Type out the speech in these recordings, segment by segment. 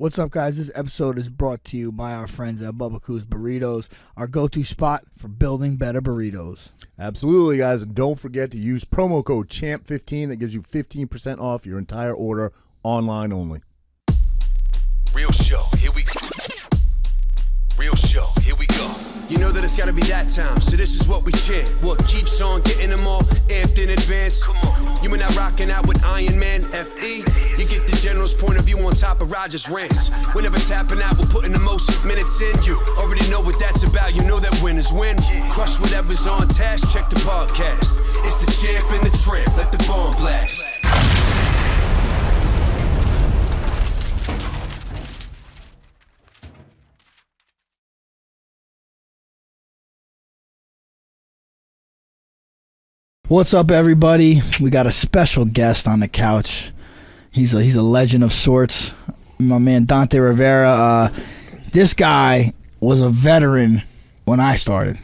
What's up, guys? This episode is brought to you by our friends at Bubba Coos Burritos, our go-to spot for building better burritos. Absolutely, guys. And don't forget to use promo code CHAMP15. That gives you 15% off your entire order, online only. Real show, here we go. Real show, here we go. You know that it's gotta be that time, so this is what we chant. What keeps on getting them all amped in advance? Come on. You and I rocking out with Iron Man, FE. You get the general's point of view on top of Roger's rants. We're never tapping out, we're putting the most minutes in. You already know what that's about, you know that winners win. Crush whatever's on task, check the podcast. It's the champ and the tramp, let the bomb blast. What's up, everybody? We got a special guest on the couch. He's a legend of sorts. My man Dante Rivera. This guy was a veteran when I started.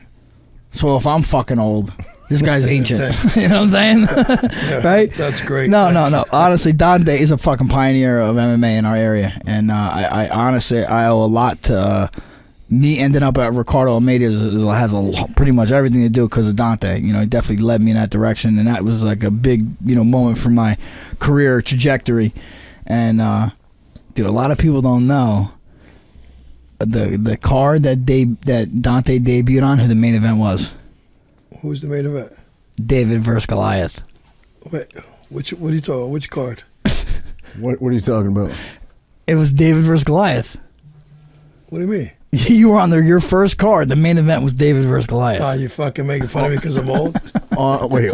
So if I'm fucking old, this guy's ancient. You know what I'm saying? Yeah, right? That's great. No. Honestly, Dante is a fucking pioneer of MMA in our area. And I honestly, I owe a lot to... me ending up at Ricardo Almeida has pretty much everything to do because of Dante. You know, he definitely led me in that direction, and that was like a big, moment for my career trajectory. And dude, a lot of people don't know the card that Dante debuted on, who the main event was. Who was the main event? David versus Goliath. Wait, what are you talking about? Which card? What are you talking about? It was David versus Goliath. What do you mean? You were on your first card. The main event was David versus Goliath. Ah, you fucking making fun of me because I'm old? Wait.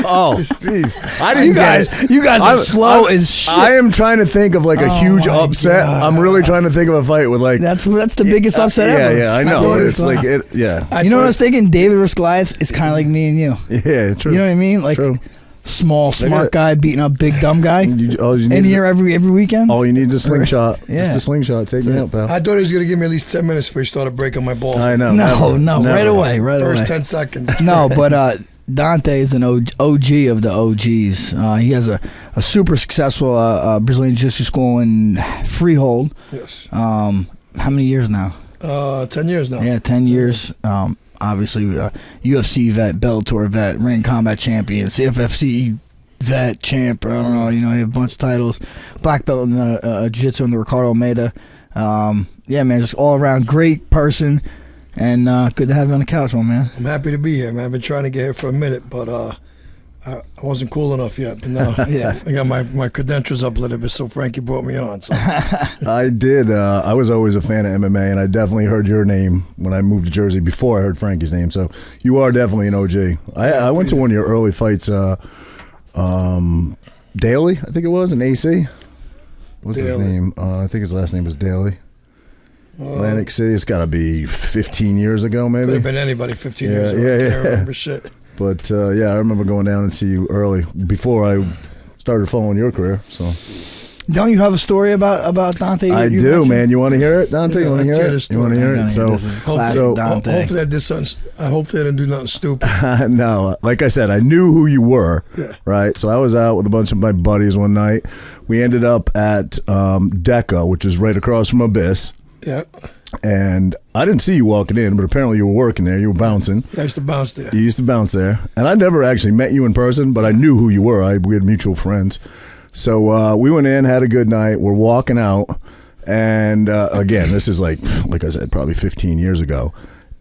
Oh, jeez. I didn't You guys are slow as shit. I am trying to think of like a huge upset. God. I'm really trying to think of a fight with like... That's the biggest upset ever. Yeah, I know. It's like, You know what I was thinking? David versus Goliath is kind of like me and you. Yeah, true. You know what I mean? Like small, smart guy beating up big, dumb guy. In here every weekend. All you need is a slingshot. Yeah. Just a slingshot. Take me out, pal. I thought he was going to give me at least 10 minutes before he started breaking my balls. I know. No, Never. right away. First 10 seconds. No, but Dante is an OG of the OGs. He has a super successful Brazilian Jiu-Jitsu school in Freehold. Yes. How many years now? 10 years now. Yeah, 10 years. Obviously, UFC vet, Bellator vet, Ring Combat Champion, CFFC vet, champ. I don't know. You have a bunch of titles. Black belt in Jiu-Jitsu in the Ricardo Almeida. Yeah, man, just all around great person, and good to have you on the couch, my man. I'm happy to be here, man. I've been trying to get here for a minute, but I wasn't cool enough yet. But now I got my credentials up a little bit, so Frankie brought me on. So. I did. I was always a fan of MMA, and I definitely heard your name when I moved to Jersey before I heard Frankie's name. So you are definitely an OG. I went to one of your early fights, Daly, I think it was, in AC. What's his name? I think his last name was Daly. Atlantic City. It's got to be 15 years ago, maybe. Could have been anybody 15 years ago. Yeah. I can't remember shit. But I remember going down and see you early before I started following your career. So, don't you have a story about Dante? I do, mentioned? Man. You want to hear it, Dante? Yeah, you want to hear it? You want to hear it? So hopefully I did something. Hopefully I didn't do nothing stupid. No, like I said, I knew who you were. Yeah. Right. So I was out with a bunch of my buddies one night. We ended up at Deca, which is right across from Abyss. Yeah. And I didn't see you walking in, but apparently you were working there. You were bouncing. I used to bounce there. You used to bounce there. And I never actually met you in person, but I knew who you were. We had mutual friends. So we went in, had a good night. We're walking out. And again, this is like I said, probably 15 years ago.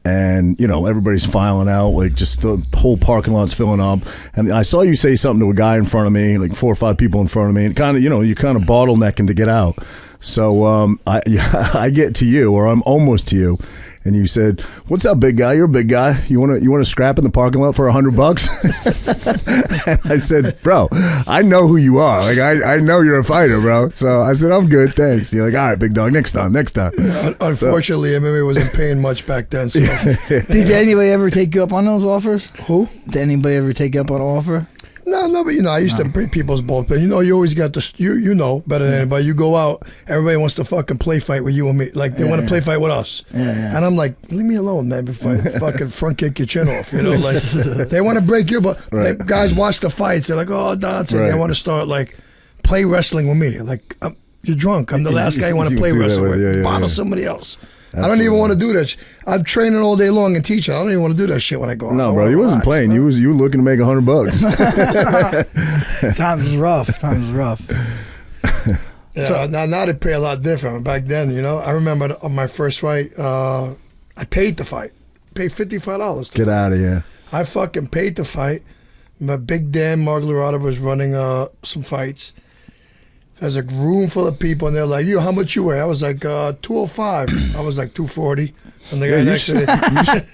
And, everybody's filing out, like just the whole parking lot's filling up. And I saw you say something to a guy in front of me, like 4 or 5 people in front of me. And kind of, you're kind of bottlenecking to get out. So I get to you, or I'm almost to you, and you said, "What's up, big guy? You're a big guy. You want to scrap in the parking lot for $100?" And I said, "Bro, I know who you are. Like I know you're a fighter, bro." So I said, "I'm good, thanks." You're like, "All right, big dog. Next time." Unfortunately, MMA wasn't paying much back then. So. Did anybody ever take you up on those offers? Who? Did anybody ever take you up on an offer? No, but I used to bring people's balls. But you always got the you know better than anybody. You go out, everybody wants to fucking play fight with you and me. Like they want to play fight with us. Yeah. And I'm like, leave me alone, man. Before I fucking front kick your chin off. Like they want to break your. But guys watch the fights. They're like, oh, Dante. Right. They want to start like play wrestling with me. Like you're drunk. I'm the last guy you want to play do that wrestle with. yeah, Bottle yeah. somebody else. Absolutely. I don't even want to do that. I'm training all day long and teaching. I don't even want to do that shit when I go out. No, I bro, wanna you wasn't relax, playing. man. You were looking to make $100. Times is rough. Times is rough. Yeah, so, now they pay a lot different. Back then, I remember on my first fight, I paid to fight. Paid $55 to Get fight. out of here. I fucking paid to fight. My big Dan Marglerata was running some fights. There's a room full of people, and they're like, "You, how much you weigh?" I was like, 205. I was like 240. And the guy next to me,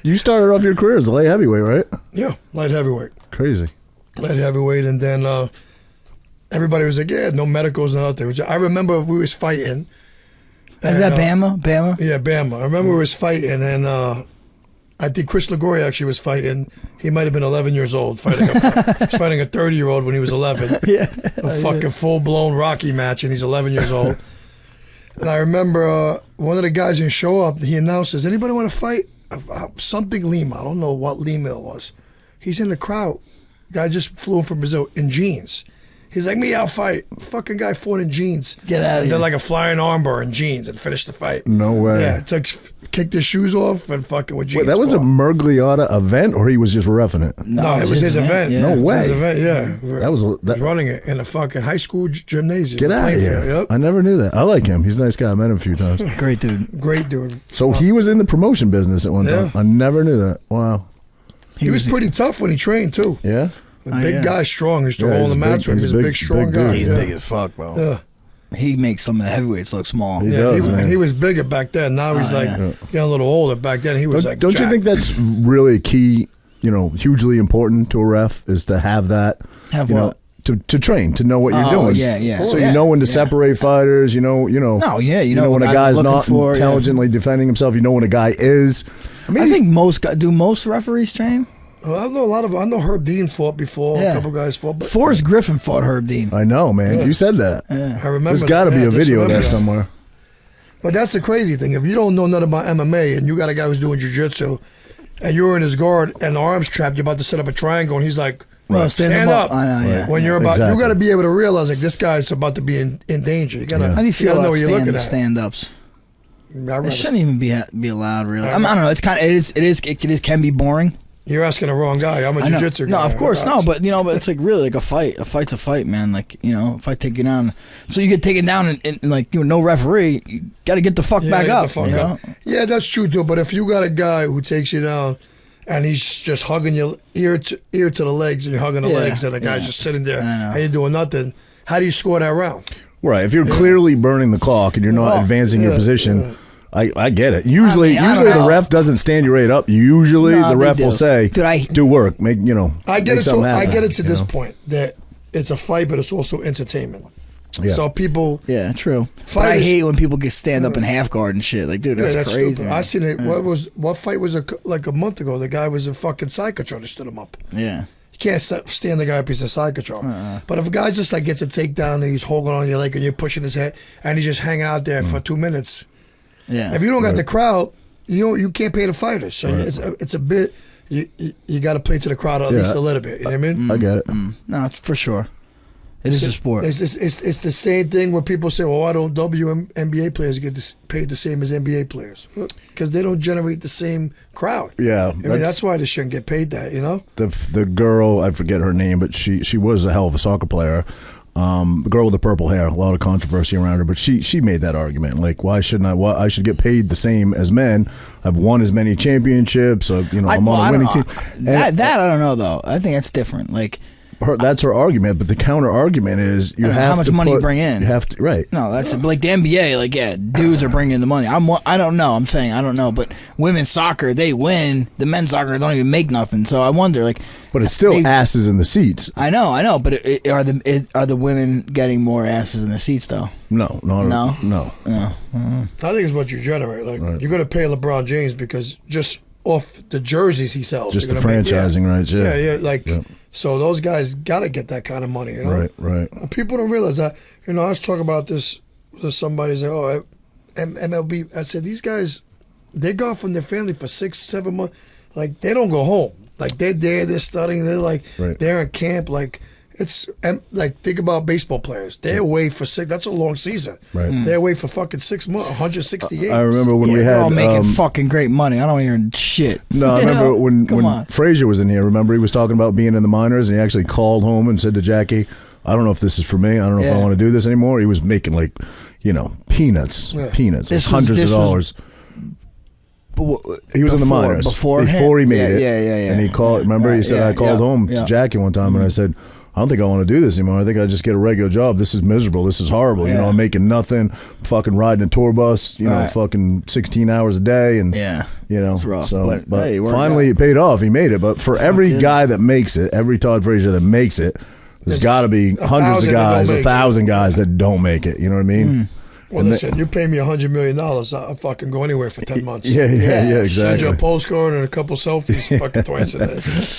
You started off your career as a light heavyweight, right? yeah, light heavyweight. Crazy. Light heavyweight, and then everybody was like, "Yeah, no medicals, no nothing." I remember we was fighting. Is that Bama? Bama? Yeah, Bama. I remember we was fighting, and I think Chris Lagoria actually was fighting. He might have been 11 years old, fighting a 30-year-old when he was 11. Yeah. A fucking full-blown Rocky match, and he's 11 years old. And I remember one of the guys didn't show up. He announced, "Does anybody want to fight?" Something Lima. I don't know what Lima it was. He's in the crowd. Guy just flew in from Brazil in jeans. He's like, "Me, I'll fight." Fucking guy fought in jeans. Get out of And here. then like a flying armbar in jeans and finished the fight. No way. Yeah, kicked his shoes off and fucking with jeans. Wait, that was a fought. It event, or he was just roughing it? No, it was his event. Yeah. No It was way. his event, yeah. That was He was running it in a fucking high school gymnasium. Get out of Playing here. field, Yep. I never knew that. I like him. He's a nice guy. I met him a few times. Great dude. Great dude. So he was in the promotion business at one time. Yeah. I never knew that. Wow. He was pretty tough when he trained too. Yeah? A big yeah. guy, strong. He used to Yeah, roll he's on the a mats big- with him. he's He's a a big- big, strong big guy. dude. He's yeah. big as fuck, bro. Yeah. He makes some of the heavyweights look small. He Yeah, does, man. and he was bigger back then. Now he's like yeah. getting a little older. Back then he was Don't, like. don't you jacked. think that's really key, hugely important to a ref, is to have that, Have you know, what? to train, to know what you're Oh, doing. yeah, yeah. So Yeah. you know when to Yeah. separate fighters, No, yeah, you know when a what guy's I'm not looking for, yeah. intelligently defending himself, you know when a guy is. I think most referees train? Well, I know a lot of. I know Herb Dean fought before. Yeah. A couple guys fought. But Forrest Griffin fought Herb Dean. I know, man. You said that. I remember. There's got to be yeah, a just video of remember that somewhere. But that's the crazy thing. If you don't know nothing about MMA and you got a guy who's doing jiu-jitsu and you're in his guard and the arm's trapped, you're about to set up a triangle and he's like, Right. stand Stand up. up. I know, yeah. When you're about, Exactly. you got to be able to realize like this guy's about to be in danger. You gotta, How do you feel gotta know about what you're looking at. stand-ups? I'd It rather- shouldn't even be allowed, really. I don't know. It's kind of it can be boring. You're asking the wrong guy. I'm a I know. jiu-jitsu guy. No, of course, no. But but it's like really like a fight. A fight's a fight, man. Like if I take you down, so you get taken down and like no referee, you got to get the fuck Yeah, back get up. the fuck you up. know? Yeah, that's true too. But if you got a guy who takes you down and he's just hugging your ear to the legs and you're hugging the Yeah, legs and the guy's yeah. just sitting there I know. and you're doing nothing, how do you score that round? Right. If you're clearly burning the clock and you're not Well, advancing your yeah, position, yeah. I get it. Usually, I don't the know. ref doesn't stand you right up. Usually, No, the they ref will do. say, Dude, "Do work, make I get make it. To, something I happen," get it to you this know? point that it's a fight, but it's also entertainment. Yeah. So people, Yeah, true. But I Fighters- hate when people get stand up in half guard and shit. Like, dude, yeah, that's, that's crazy. stupid. man. I seen it. What fight was like a month ago? The guy was a fucking psychotron that stood him up. Yeah. You can't stand the guy up. He's a psychotron. But if a guy just like gets a takedown and he's holding on your leg and you're pushing his head and he's just hanging out there for 2 minutes, Yeah. if you don't got the crowd, you can't pay the fighters. So it's a bit. You got to play to the crowd at least a little bit. You know what I mean? I get it. No, it's for sure. It is a sport. It's the same thing when people say, "Well, why don't WNBA players get paid the same as NBA players?" Because they don't generate the same crowd. Yeah, I mean that's why they shouldn't get paid that. You know? the girl, I forget her name, but she was a hell of a soccer player. The girl with the purple hair, a lot of controversy around her, but she made that argument. Like, why shouldn't I? Why I should get paid the same as men? I've won as many championships. I'm on a winning team. And That I don't know though. I think that's different. Like, that's her argument, but the counter argument is you have how much to money you put- bring in. You have to, right? no, that's like the NBA. Like, yeah, dudes are bringing the money. I don't know. I'm saying I don't know. But women's soccer, they win. The men's soccer don't even make nothing. So I wonder, like, But it's still they- asses in the seats. I know. But are the women getting more asses in the seats though? No. No? no. No. I think it's what you generate. Like you're gonna pay LeBron James because just off the jerseys he sells, Just you're the gonna make- franchising rights. Yeah. Yeah. Like Yeah. so, those guys gotta get that kind of money. You know? Right. People don't realize that. I was talking about this with somebody. Say, "Oh, MLB." I said, "These guys, they're gone from their family for 6-7 months. Like they don't go home. Like they're there, they're studying. They're like Right. they're in camp. Like It's like, think about baseball players. They're away for that's a long season. Right. They're away for fucking 6 months, 160 games. I remember when we They're had all making fucking great money. I don't hear shit. No, I You remember know? when Come on. Frazier was in here. Remember, he was talking about being in the minors, and he actually called home and said to Jackie, "I don't know if this is for me. I don't know if I want to do this anymore." He was making like, peanuts, peanuts, This hundreds was- of dollars. He was in the minors before he made it. Yeah. And he called. Remember, he said, "I called home to Jackie one time, and I said, I don't think I want to do this anymore. I think I just get a regular job. This is miserable. This is horrible. Yeah. I'm making nothing. Fucking riding a tour bus. Fucking 16 hours a day, and It's rough, So, but hey, it worked finally, out. it paid off. He made it. But for every guy that makes it, every Todd Frazier that makes it, there's got to be hundreds of 1,000 that guys, don't make 1,000 guys that don't make it. You know what I mean? Well, listen, you pay me $100 million, I'll fucking go anywhere for 10 months. Yeah, exactly. Send you a postcard and a couple selfies fucking twice a day.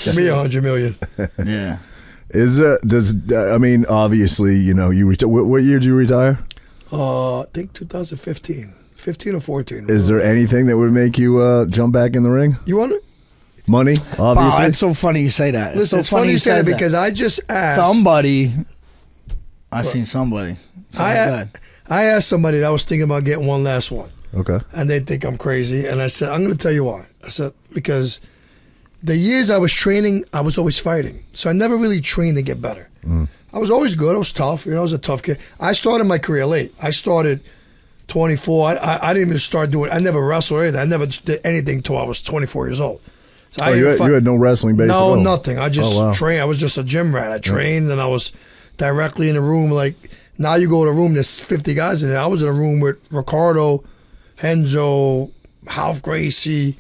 Give me $100 million. Yeah. Obviously, you what year did you retire? I think 2015. 15 or 14. Is there anything that would make you jump back in the ring? You want it? Money, Wow, obviously. it's so funny you say that. Listen, it's funny you say that because I just asked. Somebody. I seen somebody. I asked somebody that I was thinking about getting one last one. Okay. And they think I'm crazy. And I said, I'm going to tell you why. I said, because the years I was training, I was always fighting. So I never really trained to get better. I was always good. I was tough. I was a tough kid. I started my career late. I started 24. I didn't even start doing, I never wrestled or anything. I never did anything until I was 24 years old. So You had no wrestling base at No, all? nothing. I just trained. I was just a gym rat. I trained and I was directly in the room. Like, now you go to a room, there's 50 guys in there. I was in a room with Ricardo, Henzo, Ralph Gracie,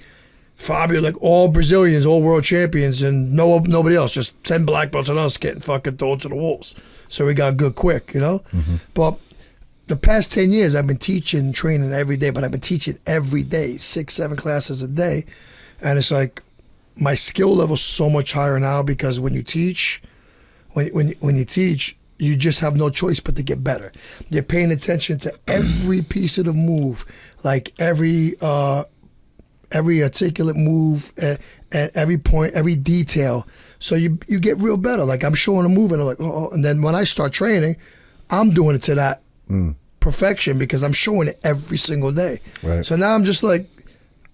Fabio, like all Brazilians, all world champions, and nobody else. Just 10 black belts and us getting fucking thrown to the wolves. So we got good quick, But the past 10 years, I've been teaching, training every day, but I've been teaching every day, 6, 7 classes a day. And it's like, my skill level's so much higher now because when you teach, when you teach, you just have no choice but to get better. You're paying attention to every piece of the move, like every articulate move, at every point, every detail. So you get real better. Like, I'm showing a move and I'm like, oh, and then when I start training, I'm doing it to that perfection because I'm showing it every single day. Right. So now I'm just like,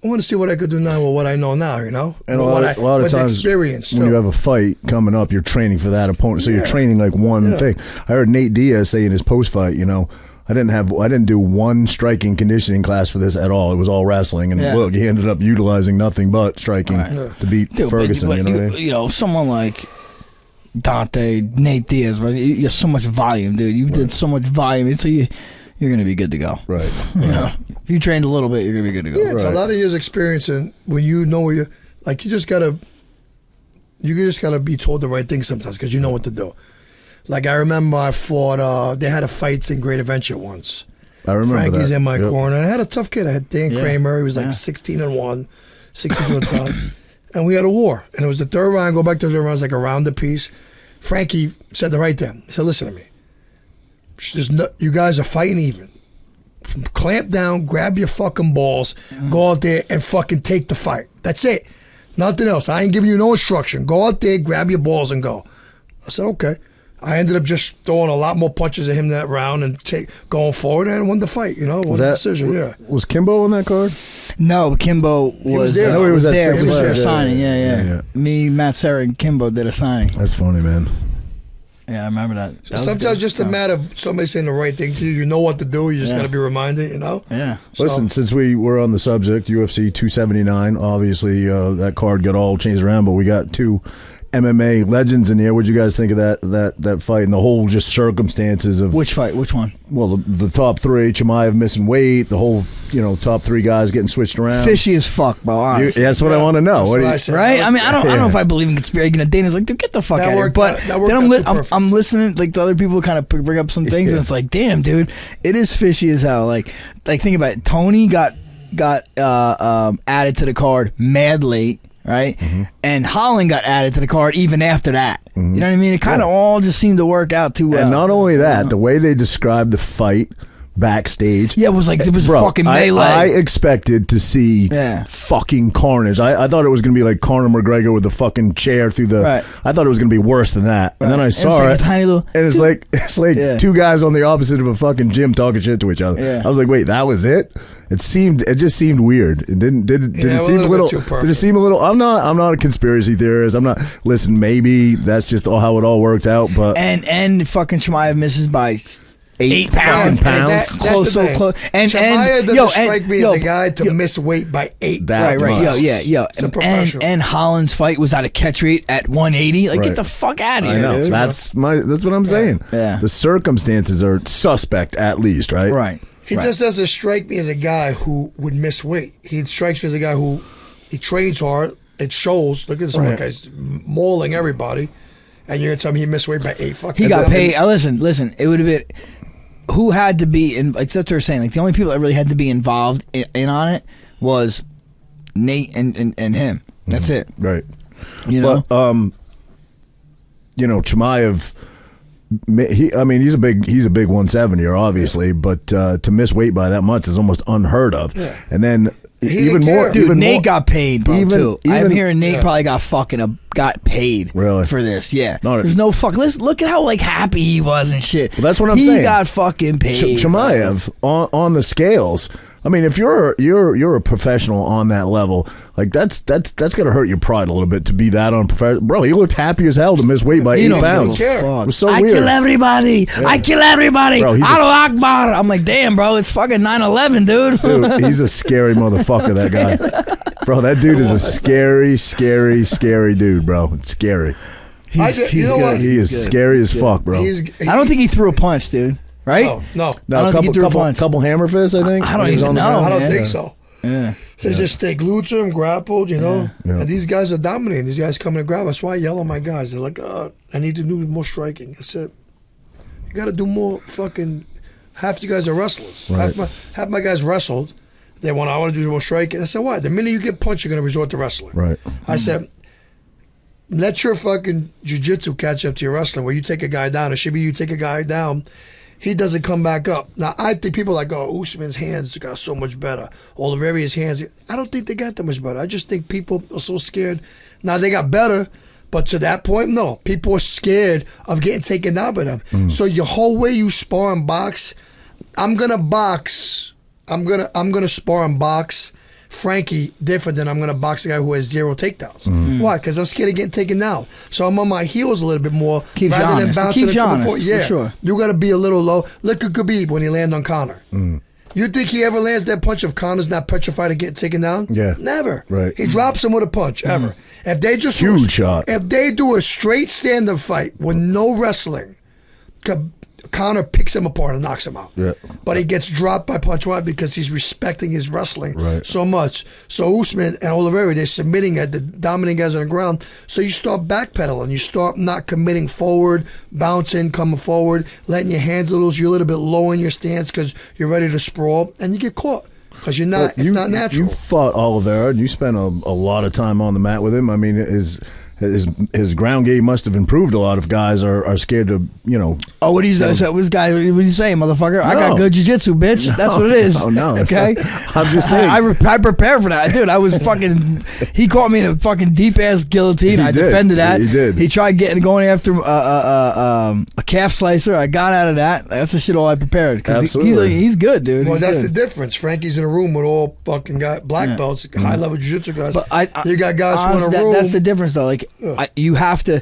I want to see what I could do now with what I know now, And a lot of times, experience, when you have a fight coming up, you're training for that opponent. So you're training like one thing. I heard Nate Diaz say in his post-fight, I didn't do one striking conditioning class for this at all. It was all wrestling, and look, he ended up utilizing nothing but striking to beat Ferguson. But you know what I mean? Someone like Dante, Nate Diaz, right? You have so much volume, dude. You did so much volume until you're going to be good to go. Right. If you trained a little bit, you're going to be good to go. Yeah, it's a lot of years experience, and when you know where you just gotta be told the right thing sometimes because you know what to do. Like, I remember I fought. They had a fights in Great Adventure once. I remember Frankie's that. in my corner. I had a tough kid. I had Dan Kramer. He was like 16-1, 62 at the time, and we had a war. And it was the third round. Go back to the third round. It was like a round apiece. Frankie said the right thing. He said, "Listen to me. You guys are fighting even. Clamp down, grab your fucking balls, go out there and fucking take the fight. That's it. Nothing else. I ain't giving you no instruction. Go out there, grab your balls, and go." I said, okay. I ended up just throwing a lot more punches at him that round and going forward and won the fight, won the decision, Was Kimbo on that card? No, Kimbo was there. I know he was at there. Six He was there Flags. signing. Yeah. Me, Matt Serra, and Kimbo did a signing. That's funny, man. Yeah, I remember that. That was Sometimes good. just a matter of somebody saying the right thing to you. You know what to do. You just got to be reminded, Yeah. Listen, since we were on the subject, UFC 279, obviously that card got all changed around, but we got two MMA legends in here. What'd you guys think of that fight and the whole just circumstances of Which fight? Which one? Well, the top three, Chimaev missing weight, the whole top three guys getting switched around. Fishy as fuck, bro. Honestly. That's what I want to know. That's What do what you- I said. Right? I mean, I don't know Yeah. if I believe in conspiracy. Dana's like, dude, get the fuck That out of here. worked But out- that worked then out too perfect. I'm listening like to other people kind of bring up some things, and it's like, damn, dude, it is fishy as hell. Like think about it. Tony got added to the card mad late, right? And Holland got added to the card even after that. You know what I mean? It kind of all just seemed to work out too well. And not only that, the way they described the fight backstage. Yeah, it was Bro, fucking melee. I expected to see fucking carnage. I thought it was going to be like Conor McGregor with the fucking chair through the. Right. I thought it was going to be worse than that, and then I saw like it, a tiny little, and it's like two guys on the opposite of a fucking gym talking shit to each other. Yeah. I was like, wait, that was it? It just seemed weird. It did it seem a little? Did it seem a little? I'm not a conspiracy theorist. I'm not. Listen, maybe that's just how it all worked out. But and fucking Chimaev misses by 8 pounds. That's Close, the so thing. close. Chimaev doesn't strike me as a guy to miss weight by 8. That Right. much. Yo. It's a professional. And Holland's fight was at a catch rate at 180. Like, Right. get the fuck out of I here, know. dude. That's what I'm saying. Yeah. The circumstances are suspect, at least, right? Right. He just doesn't strike me as a guy who would miss weight. He strikes me as a guy who he trains hard. It shows. Look at this one guy's mauling everybody, and you're gonna tell me he missed weight by 8 fucking. He got paid. Listen. It would have been who had to be in. Like that's what they're saying. Like the only people that really had to be involved in on it was Nate and him. That's it. Right. You know. But, Chimaev. He's a big 170er, obviously, but to miss weight by that much is almost unheard of. Yeah. And then even more, dude. Nate got paid, bro. Too. I'm hearing Nate Yeah. probably got paid Really? for this. Yeah, Not there's no fuck. Look at how like happy he was and shit. Well, that's what I'm he saying. He got fucking paid. Chimaev on the scales. I mean, if you're a professional on that level, like that's gonna hurt your pride a little bit to be that unprofessional. Bro, he looked happy as hell to miss weight by 8 pounds. It was so weird. I kill everybody. Yeah. I kill everybody. Bro, Allahu Akbar. I'm like, damn, bro, it's fucking 9/11, dude. Dude, he's a scary motherfucker, that guy. Bro, that dude is a scary dude, bro. It's scary. You know what? He is scary as fuck, bro. I don't think he threw a punch, dude. Right? No. I don't think he threw a punch. Couple hammer fists, I think. I don't He was even on the know. ground. I don't man. think so. Yeah. They just stay glued to him, grappled, Yeah. And these guys are dominating. These guys come to grab. That's why I yell at my guys. They're like, I need to do more striking. I said, you got to do more fucking. Half you guys are wrestlers. Right. Half my guys wrestled. I want to do more striking. I said, why? The minute you get punched, you're going to resort to wrestling. Right. I said, let your fucking jiu-jitsu catch up to your wrestling. Where you take a guy down, it should be you take a guy down. He doesn't come back up. Now, I think people like, Usman's hands got so much better. Oliveria's hands. I don't think they got that much better. I just think people are so scared. Now, they got better, but to that point, no. People are scared of getting taken down by them. So your whole way you spar and box, I'm going to box. I'm gonna spar and box Frankie different than I'm going to box a guy who has 0 takedowns. Why? Because I'm scared of getting taken down. So I'm on my heels a little bit more. Keeps you honest. Keeps you honest, Yeah, for sure. You got to be a little low. Look at Khabib when he landed on Conor. You think he ever lands that punch if Conor's not petrified of getting taken down? Yeah. Never. Right. He drops him with a punch, ever. If they just Huge shot. If they do a straight stand-up fight with no wrestling, Conor picks him apart and knocks him out. Yeah. But he gets dropped by punch one because he's respecting his wrestling so much. So Usman and Oliveira, they're submitting at the dominant guys on the ground. So you start backpedaling. You start not committing forward, bouncing, coming forward, letting your hands loose. You're a little bit low in your stance because you're ready to sprawl, and you get caught because you're not. It's not natural. You fought Oliveira, and you spent a lot of time on the mat with him. I mean, his ground game must have improved a lot if guys are scared to, Oh, what he's this guy? What are you saying, motherfucker? I got good jiu-jitsu, bitch. That's what it is. No. Okay. I'm just saying. I prepared for that, dude. I was fucking. He caught me in a fucking deep ass guillotine. I defended that. He did. He tried going after a calf slicer. I got out of that. That's the shit all I prepared. Absolutely. He's good, dude. Well, He's that's good. the difference. Frankie's in a room with all fucking black belts, high level jiu-jitsu guys. But you got guys who in a room. That's the difference, though. Like you have to.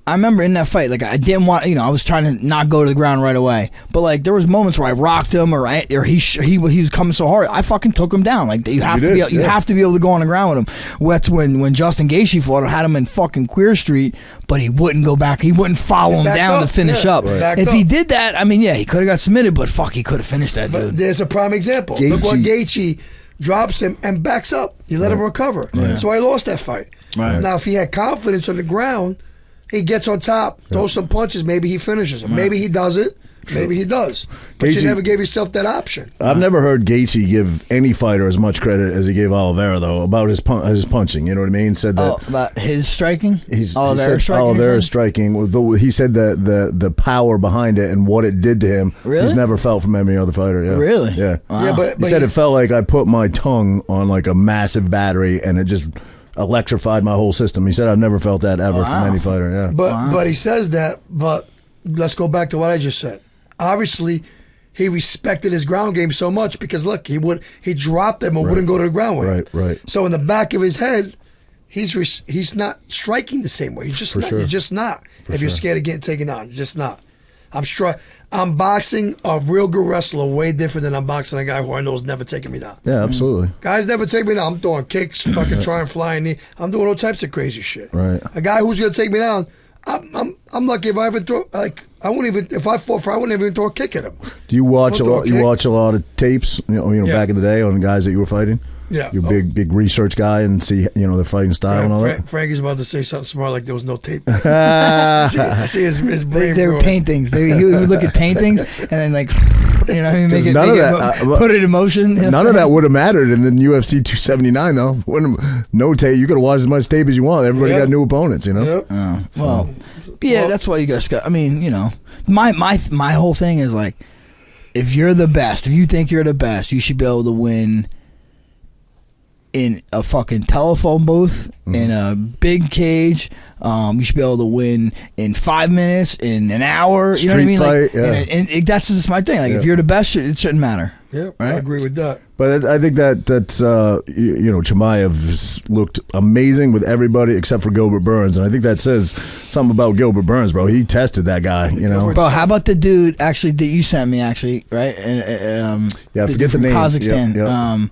I remember in that fight, like I didn't want, I was trying to not go to the ground right away. But like there was moments where I rocked him, or he was coming so hard, I fucking took him down. Like you have to be able to go on the ground with him. That's when Justin Gaethje fought, I had him in fucking Queer Street, but he wouldn't go back. He wouldn't follow him down to finish up. Right. If he did that, I mean, yeah, he could have got submitted, but fuck, he could have finished that. But dude. There's a prime example. Look what Gaethje drops him and backs up. You let him recover. That's why he lost that fight. Right. Now, if he had confidence on the ground, he gets on top, throws some punches, maybe he finishes him. Maybe he does it, Maybe he does. But Gaethje- you never gave yourself that option. I've never heard Gaethje give any fighter as much credit as he gave Oliveira, though, about his punching. You know what I mean? Said that about his striking. he said striking. Oliveira's striking. He said that the power behind it and what it did to him. Really? He's never felt from any other fighter. Yeah. Really? Yeah. Wow. Yeah, but He said it felt like I put my tongue on like a massive battery and it just electrified my whole system. He said I've never felt that ever from any fighter. Yeah. But he says that. But let's go back to what I just said. Obviously, he respected his ground game so much because look, he dropped him or wouldn't go to the ground with him. Right. So in the back of his head, he's not striking the same way. He's just not. sure. You're just not. If you're scared of getting taken down, you're just not. I'm boxing a real good wrestler way different than I'm boxing a guy who I know is never taking me down. Yeah, absolutely. Guys never take me down. I'm throwing kicks, fucking trying flying knee. I'm doing all types of crazy shit. Right. A guy who's gonna take me down, I'm lucky if I ever throw I wouldn't even if I fought for I wouldn't even throw a kick at him. Do you watch a I'll throw lot? a You kick. watch a lot of tapes, Yeah. back in the day on guys that you were fighting. Yeah. You're a big research guy and see their fighting style and all that. Frankie's about to say something smart like there was no tape. I see his brain. They were growing. paintings. He would look at paintings and then make it, none of that, put it in motion. None of that would have mattered in the UFC 279 though. No tape. You could have watched as much tape as you want. Everybody got new opponents. Yep. That's why you guys got. I mean, my whole thing is like, if you're the best, if you think you're the best, you should be able to win in a fucking telephone booth, in a big cage. You should be able to win in 5 minutes, in an hour. You know what I mean? Street fight, and that's just my thing. Like, if you're the best, it shouldn't matter. Yep, Right? I agree with that. But I think that's Chimaev looked amazing with everybody except for Gilbert Burns, and I think that says something about Gilbert Burns, bro. He tested that guy, Bro, how about the dude that you sent me right? And I forget the from name. Kazakhstan. Yep.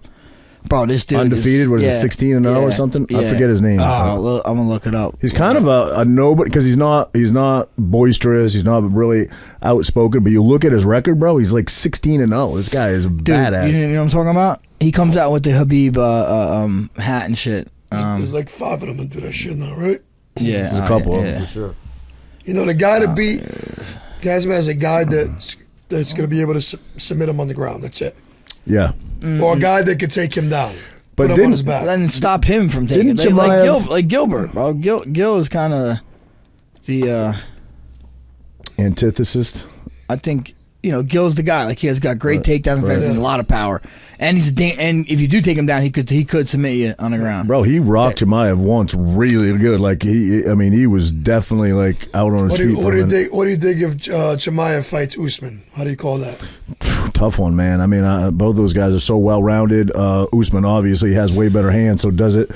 Bro, this dude Undefeated, what is it, 16-0 or something? I forget his name. I'm gonna look it up. He's kind of a nobody because he's not boisterous. He's not really outspoken. But you look at his record, bro. He's like 16-0. This guy is badass. You know what I'm talking about? He comes out with the Habib hat and shit. There's like 5 of them that do that shit now, right? Yeah, There's a couple of them for sure. The guy to beat Gazman is a guy that's going to be able to submit him on the ground. That's it. Yeah. Or a guy that could take him down. But put him on his back. Then stop him from taking. Didn't Like Gilbert, bro. Gil is kind of the antithesis. I think Gil's the guy. Like, he has got great takedown defense and a lot of power. And and if you do take him down, he could submit you on the ground. Bro, he rocked Chimaev once really good. Like he was definitely like out on his feet. What do you think if Chimaev fights Usman? How do you call that? Tough one, man. I mean, both those guys are so well rounded. Usman obviously has way better hands. So does it?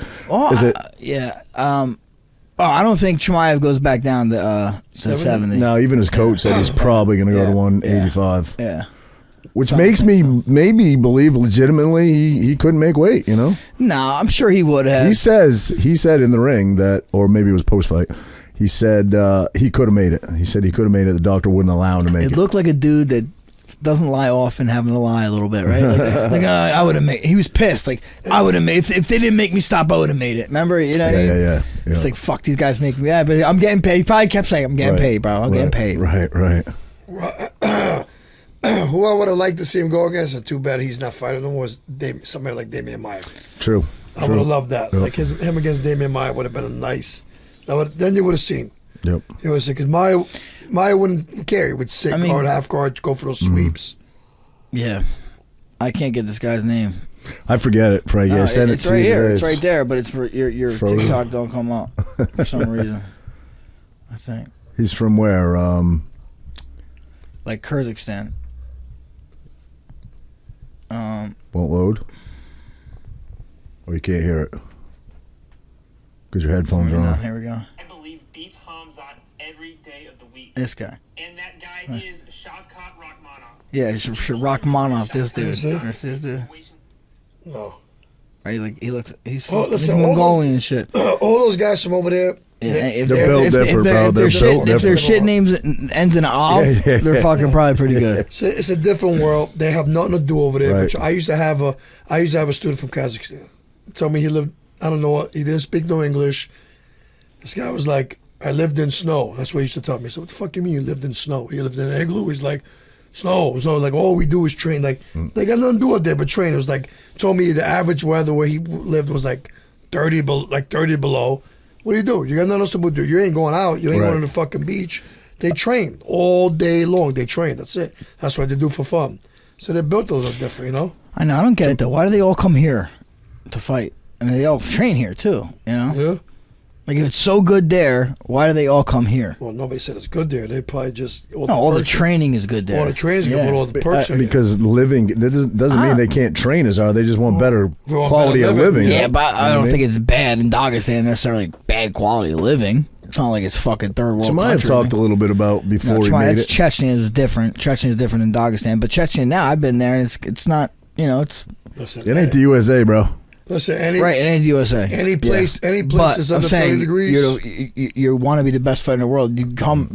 Yeah. I don't think Chimaev goes back down to 70. No, even his coach said he's probably going to go to 185. Yeah. Which makes me maybe believe legitimately he couldn't make weight, No, I'm sure he would have. He said in the ring that, or maybe it was post-fight, he said he could have made it. He said he could have made it. The doctor wouldn't allow him to make it. It looked like a dude that doesn't lie often, having to lie a little bit, right? I would have made. He was pissed. Like, I would have made. If they didn't make me stop, I would have made it. Remember? Yeah. It's like, fuck, these guys make me. Yeah, but I'm getting paid. He probably kept saying, "I'm getting paid, bro. I'm getting paid." Right. Who I would have liked to see him go against, and too bad he's not fighting no more, was somebody like Damian Maia. True. I would have loved that. Yep. Like him against Damian Maia would have been a nice. Then you would have seen. Yep. You know, because Maia wouldn't care. He would sit guard, half guard, go for those sweeps. Yeah, I can't get this guy's name. I forget it, Frankie. No, send it's it right here. today. It's right there, but it's for your Frozen. TikTok don't come up for some reason. I think He's from where? like Kazakhstan. Won't load. Or you can't hear it because your headphones are on. Here we go. I believe beats Hamzat every day of the week. This guy. And that guy is Shavkat Rakhmonov. Yeah, Rakhmonov. This dude. That's this dude. No. Right, he's listen, Mongolian and shit. All those guys from over there. They're built different, bro. If their shit names ends in an "ov," they're fucking probably pretty good. It's a different world. They have nothing to do over there. Right. But I used to have a student from Kazakhstan. Tell me he lived. I don't know what. He didn't speak no English. This guy was like, I lived in snow. That's what he used to tell me. I said, what the fuck you mean you lived in snow? You lived in an igloo? He's like, Snow. So like all we do is train. Like they got nothing to do out there but train. It was like told me the average weather where he lived was like 30 below. What do? You got nothing else to do. You ain't going out. You ain't going to the fucking beach. They train all day long. They train. That's it. That's what they do for fun. So they're built a little different, you know? I know. I don't get it, though. Why do they all come here to fight? I mean, they all train here, too, you know? Yeah. Like, if it's so good there, why do they all come here? Well, nobody said it's good there. They probably just... All the training is good there. All the training's good, but all the perks are because living doesn't mean they can't train as hard. They just want better quality of living. Yeah, but I don't think it's bad in Dagestan, necessarily bad quality of living. It's not like it's fucking third world country. I've talked a little bit about before we made it. Chechnya is different. Chechnya is different than Dagestan. But Chechnya now, I've been there, and it's not, you know, it's... Listen, it ain't the USA, bro. Listen, it ain't the USA. Any place is under 30 degrees. You want to be the best fighter in the world. You come,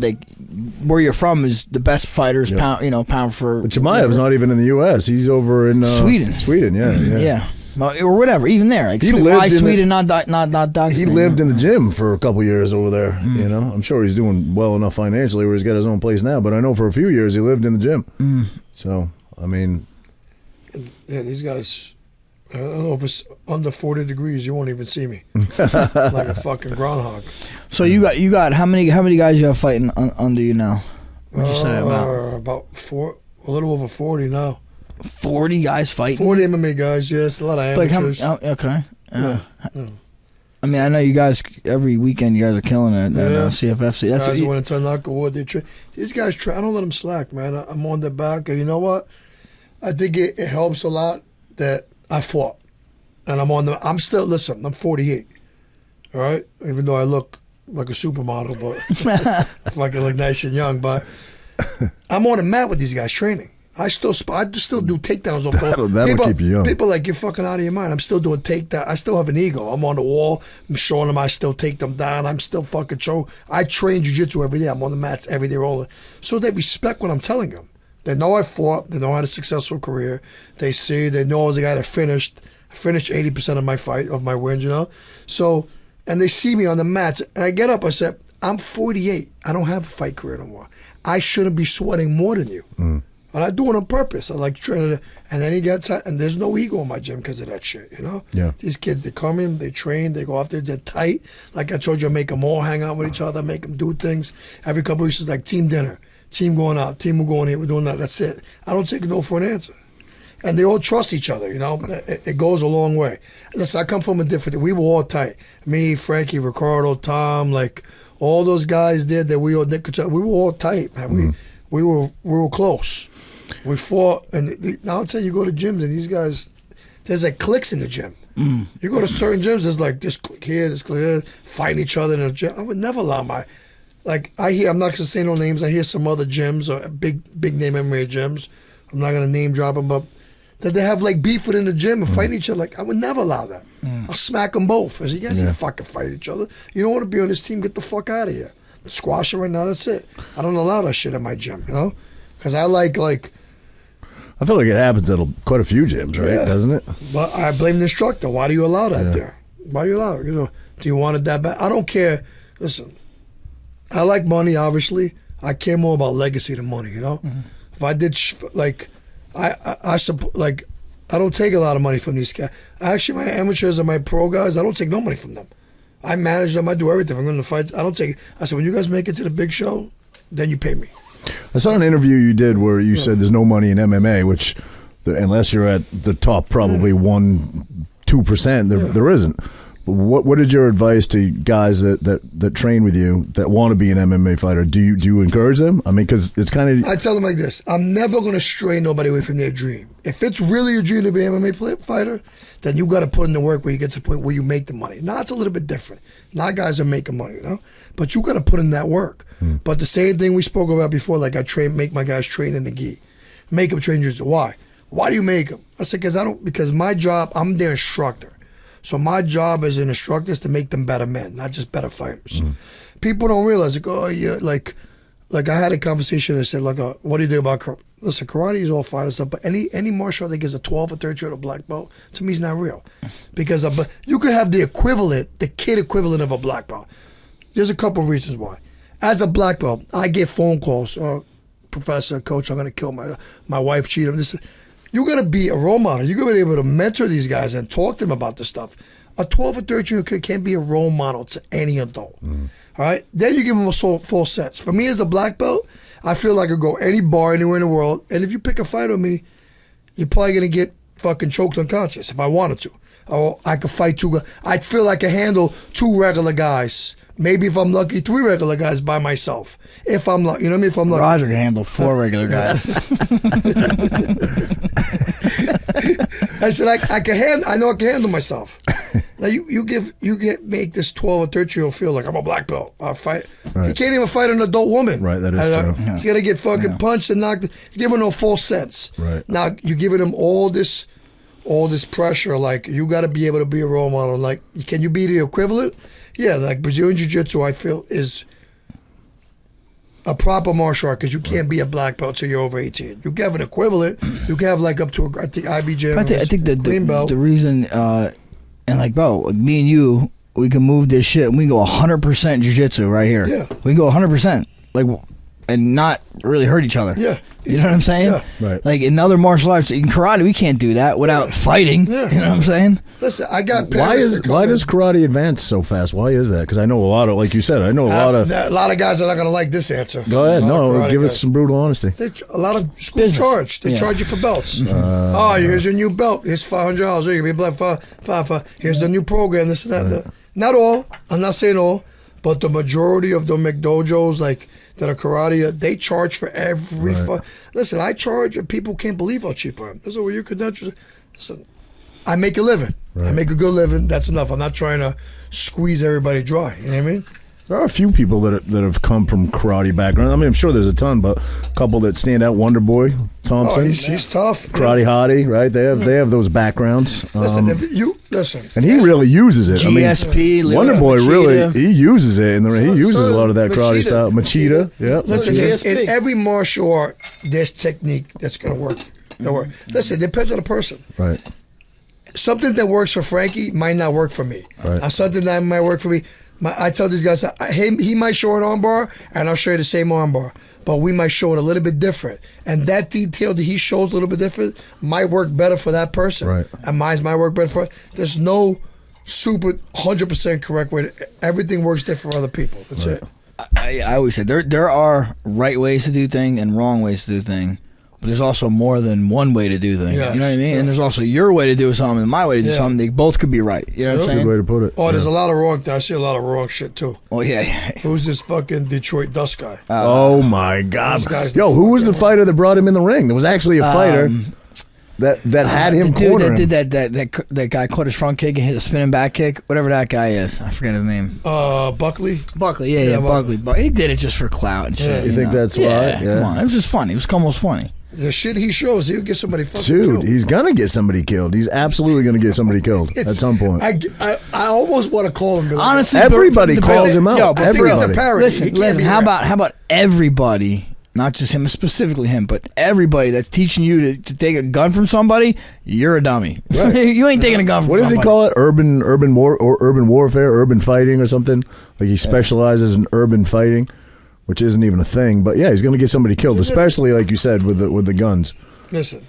where you're from is the best fighters, pound for... But Chimaev's not even in the U.S. He's over in... Sweden. Sweden, yeah. Or whatever, even there. Like, why Sweden, not Dagestan? He lived in the gym for a couple years over there, you know. I'm sure he's doing well enough financially where he's got his own place now, but I know for a few years he lived in the gym. So, I mean... Yeah, these guys... I don't know if it's under 40 degrees, you won't even see me. Like a fucking groundhog. So you got how many guys you have fighting under you now? What'd you say about a little over 40 now. 40 guys fighting? 40 MMA guys, yes. A lot of amateurs. Okay. Yeah. I mean, I know you guys, every weekend you guys are killing it at CFFC. That's guys who went into Tanaka Wood, they train. These guys train. I don't let them slack, man. I'm on their back. And you know what? I think it helps a lot that I fought. And I'm still, listen, I'm 48. All right? Even though I look like a supermodel, but like I look nice and young. But I'm on the mat with these guys training. I still do takedowns off that'll keep you young. People like, you're fucking out of your mind. I'm still doing takedown. I still have an ego. I'm on the wall. I'm showing them I still take them down. I'm still fucking I train jiu-jitsu every day. I'm on the mats every day rolling. So they respect what I'm telling them. They know I fought. They know I had a successful career. They know I was a guy that finished 80% of my wins, you know? So, and they see me on the mats. And I get up, I said, I'm 48. I don't have a fight career no more. I shouldn't be sweating more than you. And I do it on purpose. I like training. And then he gets tight. And there's no ego in my gym because of that shit, you know? Yeah. These kids, they come in, they train, they go off there, they're tight. Like I told you, I make them all hang out with each other, make them do things. Every couple of weeks, it's like team dinner. Team going out, team going here, we're doing that. That's it. I don't take no for an answer. And they all trust each other, you know? It goes a long way. Listen, I come from a different... We were all tight. Me, Frankie, Ricardo, Tom, like, all those guys there that we were all tight, man. We were close. We fought, and now I'll tell you, go to gyms, and these guys... There's like cliques in the gym. You go to certain gyms, there's like this clique here, this clique here, fighting each other in the gym. I would never allow my... Like, I'm not going to say no names. I hear some other gyms, or big name MMA gyms. I'm not going to name drop them, but that they have like beef within the gym and fighting each other. Like, I would never allow that. I'll smack them both. I said, you guys can't fucking fight each other. You don't want to be on this team, get the fuck out of here. Squash it right now, that's it. I don't allow that shit in my gym, you know? Because I like... I feel like it happens at quite a few gyms, right? Doesn't it? But I blame the instructor. Why do you allow that there? Why do you allow it? You know, do you want it that bad? I don't care. Listen, I like money, obviously. I care more about legacy than money, you know? If I did, I don't take a lot of money from these guys. Actually, my amateurs and my pro guys, I don't take no money from them. I manage them. I do everything. If I'm going to fight, I don't take... I said, when you guys make it to the big show, then you pay me. I saw an interview you did where you said there's no money in MMA, which, unless you're at the top, probably 1-2%, there isn't. What is your advice to guys that train with you that want to be an MMA fighter? Do you encourage them? I mean, because it's kind of... I tell them like this: I'm never going to stray nobody away from their dream. If it's really a dream to be an MMA fighter, then you got to put in the work where you get to the point where you make the money. Now it's a little bit different. Now guys are making money, you know, but you got to put in that work. But the same thing we spoke about before, like make my guys train in the gi, make them train jiu-jitsu. Why? Why do you make them? I said because my job, I'm their instructor. So my job as an instructor is to make them better men, not just better fighters. People don't realize, like I had a conversation and said, what do you do about karate? Listen, karate is all fighter stuff, but any martial art that gives a 12 or 13 or a black belt, to me is not real. Because you could have the kid equivalent of a black belt. There's a couple of reasons why. As a black belt, I get phone calls, professor, coach, I'm gonna kill my wife, cheat him. You gotta be a role model. You gotta be able to mentor these guys and talk to them about this stuff. A 12 or 13-year-old kid can't be a role model to any adult. All right? Then you give them a full sense. For me as a black belt, I feel like I could go any bar anywhere in the world, and if you pick a fight with me, you're probably gonna get fucking choked unconscious if I wanted to. Or I could fight two. I feel like I can handle 2 regular guys. Maybe if I'm lucky, 3 regular guys by myself. If I'm lucky, you know what I mean? If I'm lucky. Roger can handle 4 regular guys. I said I know I can handle myself. Now make this 12 or 13-year-old feel like I'm a black belt. I'll fight. Right. He can't even fight an adult woman. Right, that is true. He's gonna get fucking punched and knocked. You're giving no false sense. Right. Now you're giving him all this pressure. Like you got to be able to be a role model. Like, can you be the equivalent? Yeah, like Brazilian Jiu-Jitsu, I feel is a proper martial art because you can't be a black belt till you're over 18. You can have an equivalent. You can have like up to I think IBJ. I think green belt. the reason, and like, bro, me and you, we can move this shit. And we can go 100% jiu-jitsu right here. Yeah. We can go 100%, like, and not really hurt each other. Yeah. You know what I'm saying? Yeah. Right. Like in other martial arts, in karate, we can't do that without fighting. Yeah. You know what I'm saying? Listen, I got Why parents does karate advance so fast? Why is that? Because I know a lot of, like you said, I know a lot of guys are not going to like this answer. Go ahead, A lot of no, karate give us guys. some brutal honesty. A lot of schools Business. charge. They Yeah. charge you for belts. Here's your new belt. Here's $500. You can be black five. Here's the new program. This and that. Not all. I'm not saying all, but the majority of the McDojos, like that are karate, they charge for every. Listen, I charge, and people can't believe how cheap I am. This is where your credentials. Listen, I make a living. I make a good living. That's enough. I'm not trying to squeeze everybody dry. You know what I mean? There are a few people that have come from karate background. I mean, I'm sure there's a ton, but a couple that stand out. Wonder Boy Thompson, He's tough. Karate Hottie, right? They have those backgrounds. Listen, listen. And he really uses it. GSP, I mean, Wonder Boy Machida. he uses it, and he uses a lot of that karate Machida. style. Machida, yeah. Listen, GSP. in every martial art, there's technique that's going to work. Listen, it depends on the person. Right. Something that works for Frankie might not work for me. Right. Something that might work for me. I tell these guys, he might show an armbar, and I'll show you the same armbar. But we might show it a little bit different. And that detail that he shows a little bit different might work better for that person. Right. And mine might work better for it. There's no super 100% correct way. Everything works different for other people. That's it. I always say there are right ways to do things and wrong ways to do things. But there's also more than one way to do things. Yeah. You know what I mean? Yeah. And there's also your way to do something and my way to do something. They both could be right. You know what I'm Good saying? way to put it. Oh, there's a lot of wrong. I see a lot of wrong shit too. Oh, yeah. Who's this fucking Detroit Dust guy? Oh my God! These guys- Yo, who was the fighter that brought him in the ring? There was actually a fighter that had him the dude corner that him. did that guy caught his front kick and hit a spinning back kick. Whatever that guy is. I forget his name. Buckley. Buckley. Yeah, Yeah, Buckley. But he did it just for clout and shit. You think know? that's why? Yeah, Yeah. come on. It was just funny. It was almost funny. The shit he shows, he'll get somebody fucking Dude, killed. he's gonna get somebody killed. He's absolutely gonna get somebody killed at some point. I almost want to call him. Be like, Honestly, Everybody but- calls him out. Yo, but I think it's a Everybody. parody. He Listen, can't be how right. about everybody, not just him, specifically him, but everybody that's teaching you to take a gun from somebody, you're a dummy. Right. You ain't taking a gun from What does he somebody. call it? Urban warfare, urban fighting, or something? Like he specializes in urban fighting, which isn't even a thing. But yeah, he's gonna get somebody killed, especially like you said with the guns. Listen,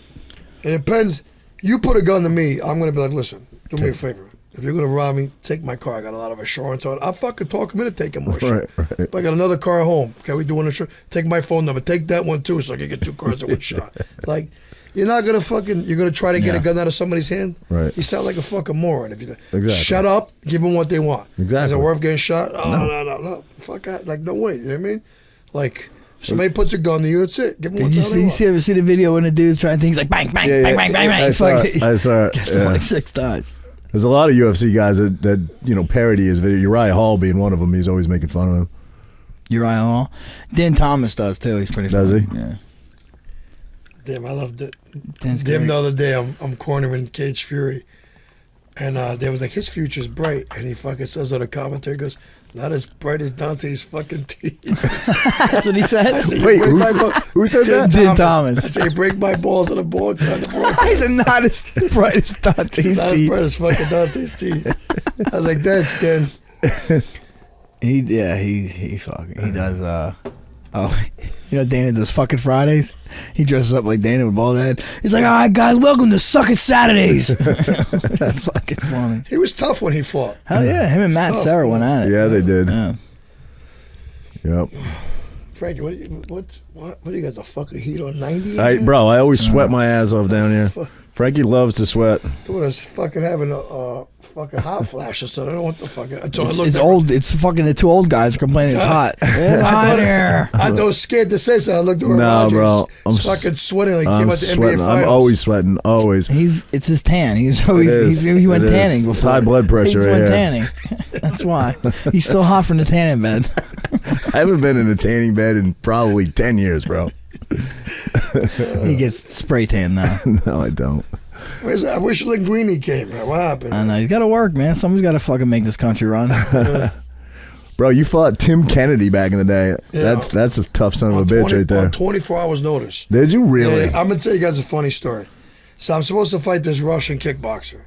it depends. You put a gun to me, I'm going to be like, listen, do me a favor. If you're going to rob me, take my car. I got a lot of insurance on it. I'll fucking talk him into taking more shit. Right. But I got another car at home. Okay, we doing insurance. Take my phone number. Take that one too so I can get 2 cars in one shot. Like, you're not going to you're going to try to get a gun out of somebody's hand? Right. You sound like a fucking moron. If you Exactly. Shut up, give them what they want. Exactly. Is it worth getting shot? Oh, no. Fuck that. Like, no way. You know what I mean? Like, somebody puts a gun to you, that's it. Give them what Did the you hell they want. see the video when the dude's trying things like bang, bang, Yeah, bang, yeah. bang, bang, bang? I saw Fuck it. I saw it. Gets him Yeah. like 6 times. There's a lot of UFC guys that parody his video. Uriah Hall being one of them. He's always making fun of him. Uriah Hall. Dan Thomas does too. He's pretty Does funny. he? Yeah. Damn, I loved it. Dan's Damn, great. the other day I'm cornering Cage Fury, and they was like, his future's bright, and he fucking says on the commentary, goes, not as bright as Dante's fucking teeth. That's what he said. I said, "You Wait, break my balls." who said that? Dan Thomas. I say, you break my balls on the board. On the board. He said not as bright as Dante's Not as teeth. bright as fucking Dante's teeth. I was like, that's Dan. He fucking he does Oh, you know Dana does fucking Fridays? He dresses up like Dana with bald head. He's like, all right, guys, welcome to Suckin' Saturdays. That's fucking funny. He was tough when he fought. Hell yeah, him and Matt Serra went at it. Yeah, they did. Yeah. Yep. Frankie, what do you got, the fucking heat on 90? I always sweat my ass off down here. Frankie loves to sweat. Dude, I was fucking having a fucking hot flash or something. I don't know what the fuck. It's old. It's fucking the two old guys complaining it's hot. It's hot here. I was scared to say so. I looked over No, bro. I'm fucking sweating like he I'm came out the NBA finals. I'm always sweating. Always. It's his tan. He went tanning before. It's high blood pressure He right went here. tanning. That's why. He's still hot from the tanning bed. I haven't been in a tanning bed in probably 10 years, bro. He gets spray tan now. No, I don't. I wish Linguini came, man. What happened? I know. He's got to work, man. Somebody's got to fucking make this country run. Bro, you fought Tim Kennedy back in the day. Yeah. That's a tough son of a bitch right there. On 24 hours notice. Did you really? Yeah, I'm going to tell you guys a funny story. So I'm supposed to fight this Russian kickboxer.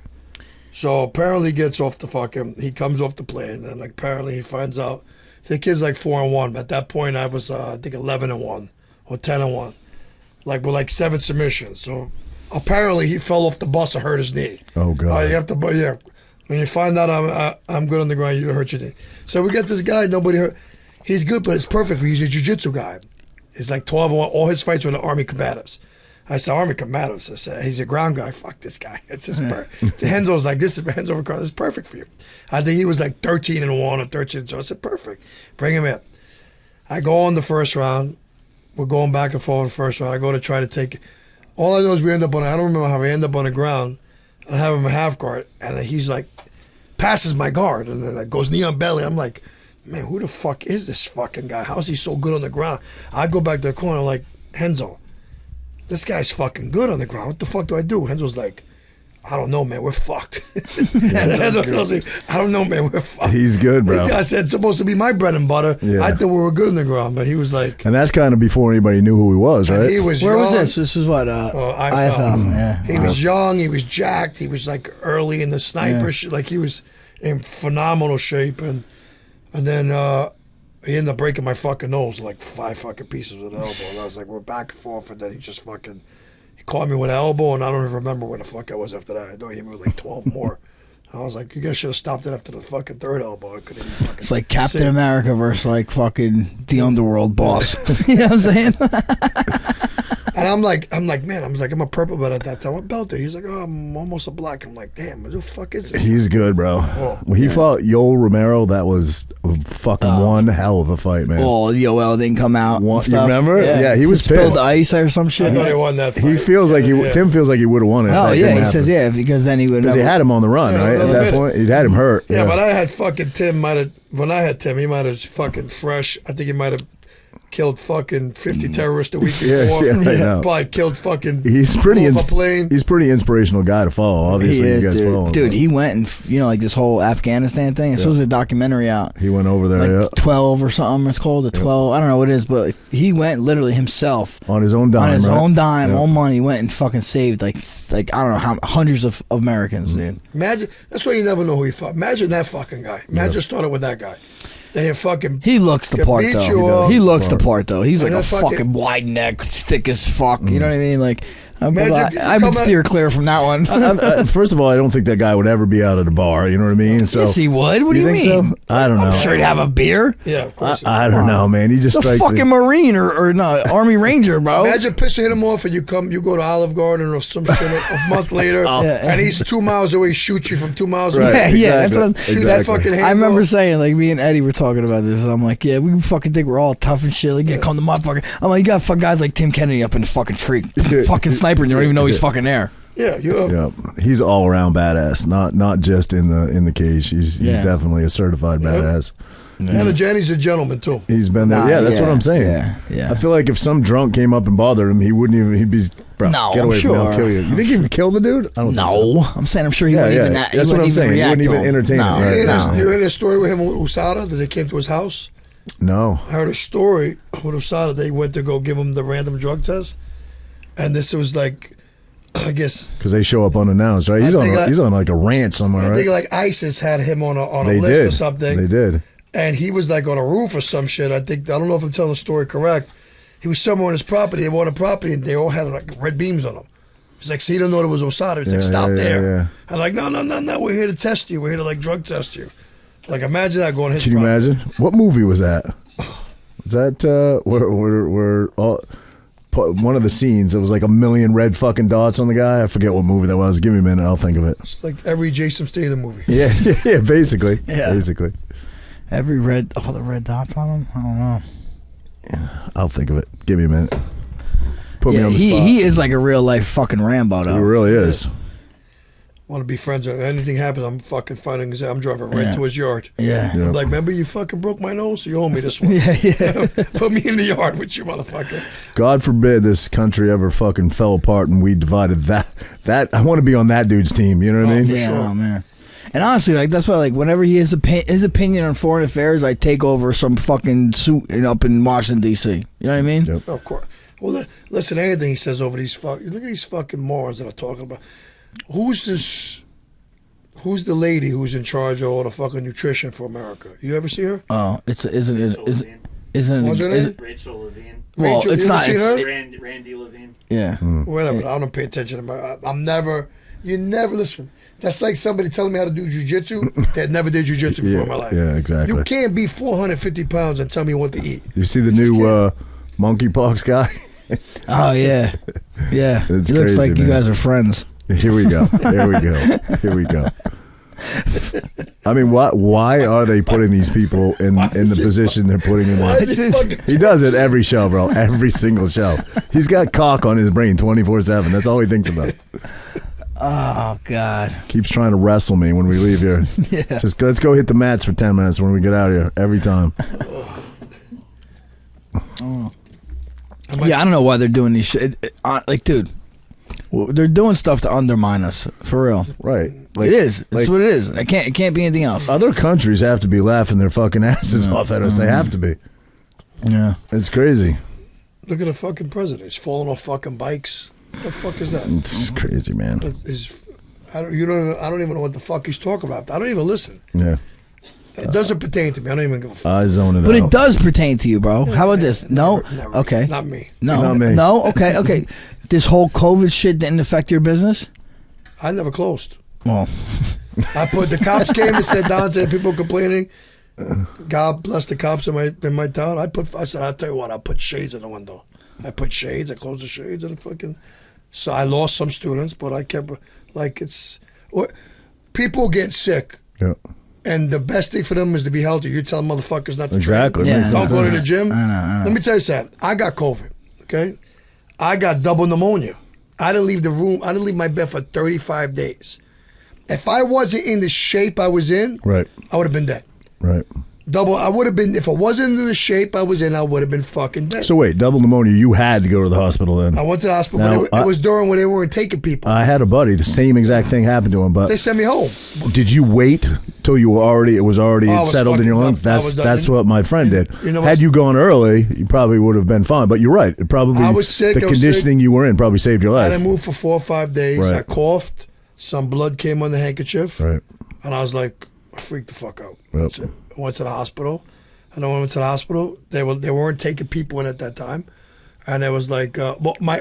So apparently he comes off the plane, and apparently he finds out the kid's like 4-1. But at that point, I was, I think 11-1 or 10-1. Like, with like 7 submissions. So apparently he fell off the bus and hurt his knee. Oh, God. You have to, yeah. When you find out I'm good on the ground, you hurt your knee. So we get this guy, nobody hurt. He's good, but it's perfect for you. He's a jiu-jitsu guy. He's like 12-1. All his fights were in the Army combatives. I said, Army combatives. I said, he's a ground guy. Fuck this guy. It's just perfect. Henzo's like, this is Henzo Ricardo. This is perfect for you. I think he was like 13-1 or 13-2. I said, perfect. Bring him in. I go on the first round. We're going back and forth in the first round. I go to try to take it. All I know is we end up I don't remember how we end up on the ground. I have him a half guard. And he's like, passes my guard. And then goes knee on belly. I'm like, man, who the fuck is this fucking guy? How is he so good on the ground? I go back to the corner like, Henzo, this guy's fucking good on the ground. What the fuck do I do? Henzo's like, I don't know, man. We're fucked. Henzo tells me, I don't know, man. We're fucked. He's good, bro. I said, it's supposed to be my bread and butter. Yeah. I thought we were good on the ground, but he was like, And that's kind of before anybody knew who he was, and right? he was Where young. was this? This is what? IFL. Yeah. He was young. He was jacked. He was like early in the sniper. Like he was in phenomenal shape. And then he ended up breaking my fucking nose, like 5 fucking pieces with the elbow. And I was like, we're back and forth. And then he just fucking, he caught me with an elbow. And I don't even remember where the fuck I was after that. I know he hit me with like 12 more. I was like, you guys should have stopped it after the fucking 3rd elbow. I couldn't even fucking It's like Captain see. America versus like fucking the underworld boss. You know what I'm saying? And I'm like, man, I'm a purple belt at that time. What belt are you? He's like, oh, I'm almost a black. I'm like, damn, what the fuck is this? He's good, bro. When he fought Yoel Romero, that was a fucking one hell of a fight, man. Oh, Yoel didn't come out. and You stuff. remember? Yeah, he was spilled pissed. ice or some shit. I thought he won that fight. He feels like Tim feels like he would have won it. Oh yeah, he says yeah because then he would. Because he had him on the run, right? At that point, he'd had him hurt. Yeah, but I had fucking Tim. When I had Tim, he might have fucking fresh. I think he might have killed fucking 50 terrorists the week before. Yeah, I know. Probably killed fucking. He's pretty. blew up a plane. He's pretty inspirational guy to follow. Obviously, He is, you guys follow him. dude. He went and like this whole Afghanistan thing. So was a documentary out. He went over there, Like 12 or something. It's called the 12. I don't know what it is, but he went literally himself on his own dime. on his right? own dime, Yeah. own money. Went and fucking saved like I don't know how hundreds of Americans, dude. Imagine. That's why you never know who he fought. Imagine that fucking guy. Imagine started with that guy. They fucking. He looks the Could part beat though. you up. He looks the part though. He's And like a that fucking- fucking wide neck, thick as fuck. You know what I mean? Like I Imagine would come steer clear from that one. First of all, I don't think that guy would ever be out at a bar. You know what I mean? So Yes, he would. What do you think mean? so? I don't know. I'm sure he'd have a beer. Yeah, of course. I don't know, man. He just The strikes fucking me. Marine or no Army Ranger, bro. Imagine pissing him off and you go to Olive Garden or some shit a month later, Yeah. and he's 2 miles away, shoots you from 2 miles Right. away. Yeah, yeah, that's exactly. what I'm. Shoot that fucking hand I remember off. saying, like, me and Eddie were talking about this, and I'm like, yeah, we fucking think we're all tough and shit. Like, yeah, come to my fucking. I'm like, you got fucking guys like Tim Kennedy up in the fucking tree, fucking sniper, and you don't even know he's fucking there. Yeah, Yeah, he's all around badass. Not just in the cage. He's definitely a certified badass. and Jenny's a gentleman too. He's been there. Yeah, that's what I'm saying. Yeah. I feel like if some drunk came up and bothered him, he wouldn't even. He'd be. Bro, No, get away I'm from me. I'll sure. kill you. You think he would kill the dude? I don't think so. No, I'm saying I'm sure he Yeah, wouldn't yeah. even. That's what I'm saying. He wouldn't even entertain no, it, right? You no. heard a story with him with USADA that they came to his house? No. I heard a story with USADA. They went to go give him the random drug test, and this was like, I guess, Because they show up unannounced, right? He's I think he's on like a ranch somewhere, I right? think like ISIS had him on a They list did. or something. They did. and he was like on a roof or some shit. I don't know if I'm telling the story correct. He was somewhere on his property. They bought a property, and they all had like red beams on them. He's like, see, he didn't know it was Osada. He's like, stop there. Yeah. I'm like, no, we're here to test you. We're here to like drug test you. Like, imagine that going his Can you property. imagine? What movie was that? Was that where all one of the scenes? There was like a million red fucking dots on the guy. I forget what movie that was. Give me a minute. I'll think of it. It's like every Jason Statham movie. Yeah, basically. Yeah. Basically. All the red dots on him. I don't know. I'll think of it. Give me a minute. Put me on the spot. He is like a real life fucking Rambo though. He really is. Want to be friends. If anything happens, I'm fucking fighting. I'm driving right to his yard. Yeah. Yeah. I'm like, remember you fucking broke my nose? So you owe me this one. Yeah. Put me in the yard with you, motherfucker. God forbid this country ever fucking fell apart and we divided that. I want to be on that dude's team. You know what I mean? Yeah, sure. oh man. And honestly, like that's why, like whenever he has his opinion on foreign affairs, I take over some fucking suit up in Washington D.C. You know what I mean? Yep. Of course. Well, listen, anything he says over these look at these fucking morons that are talking about. Who's the lady who's in charge of all the fucking nutrition for America? You ever see her? Oh, isn't it? What's her name? Rachel Levine. Well, Rachel, it's you ever not. seen her? Randy Levine. Yeah. Whatever. I don't pay attention to I'm never. You never listen. That's like somebody telling me how to do jujitsu that never did jujitsu before in my life. Yeah, exactly. You can't be 450 pounds and tell me what to eat. You see the new monkeypox guy? Oh yeah. Yeah. It's It looks crazy, like you man. guys are friends. Here we go. Here we go. I mean, why are they putting these people in the position they're putting them Why in? is he fucking He does it every show, bro. Every single show. He's got cock on his brain 24/7. That's all he thinks about. Oh God. Keeps trying to wrestle me when we leave here. Yeah. Just let's go hit the mats for 10 minutes when we get out of here. Every time. Yeah, I don't know why they're doing these shit. Like, dude, they're doing stuff to undermine us for real. Right. It is. That's like- what it is. It can't be anything else. Other countries have to be laughing their fucking asses off at us. They have to be. Yeah. It's crazy. Look at the fucking president. He's falling off fucking bikes. What the fuck is that? It's crazy, man. I don't even know what the fuck he's talking about. I don't even listen. Yeah. It doesn't pertain to me. I don't even give a fuck. I zone it But out. it does pertain to you, bro. How about this? No? Never. Okay. Not me. No. Not me. No? Okay. This whole COVID shit didn't affect your business? I never closed. Well, The cops came and said, Dante, people complaining. God bless the cops in my town. I said, I'll tell you what, I'll put shades in the window. I put shades, I closed the shades and so I lost some students, but I kept, people get sick. Yeah. And the best thing for them is to be healthy. You tell motherfuckers not to Exactly. train. Yeah, Don't go to the gym. I know. Let me tell you something. I got COVID, okay? I got double pneumonia. I didn't leave the room. I didn't leave my bed for 35 days. If I wasn't in the shape I was in, Right. I would have been dead. Right. I would have been, if I wasn't in the shape I was in, I would have been fucking dead. So wait, double pneumonia, you had to go to the hospital then? I went to the hospital, Now, but it was during when they weren't taking people. I had a buddy, the same exact thing happened to him, but They sent me home. did you wait till you were already, it was already I was settled in your fucking lungs? done. I was done. That's what my friend did. You know Had what's- you gone early, you probably would have been fine. But you're right. It probably, I was sick, the I was conditioning you were in probably saved your I life. didn't move for 4 or 5 days. Right. I coughed. Some blood came on the handkerchief. Right. And I was like, I freaked the fuck out. Yep. That's it. I went to the hospital. And when I went to the hospital, they weren't taking people in at that time. And it was like,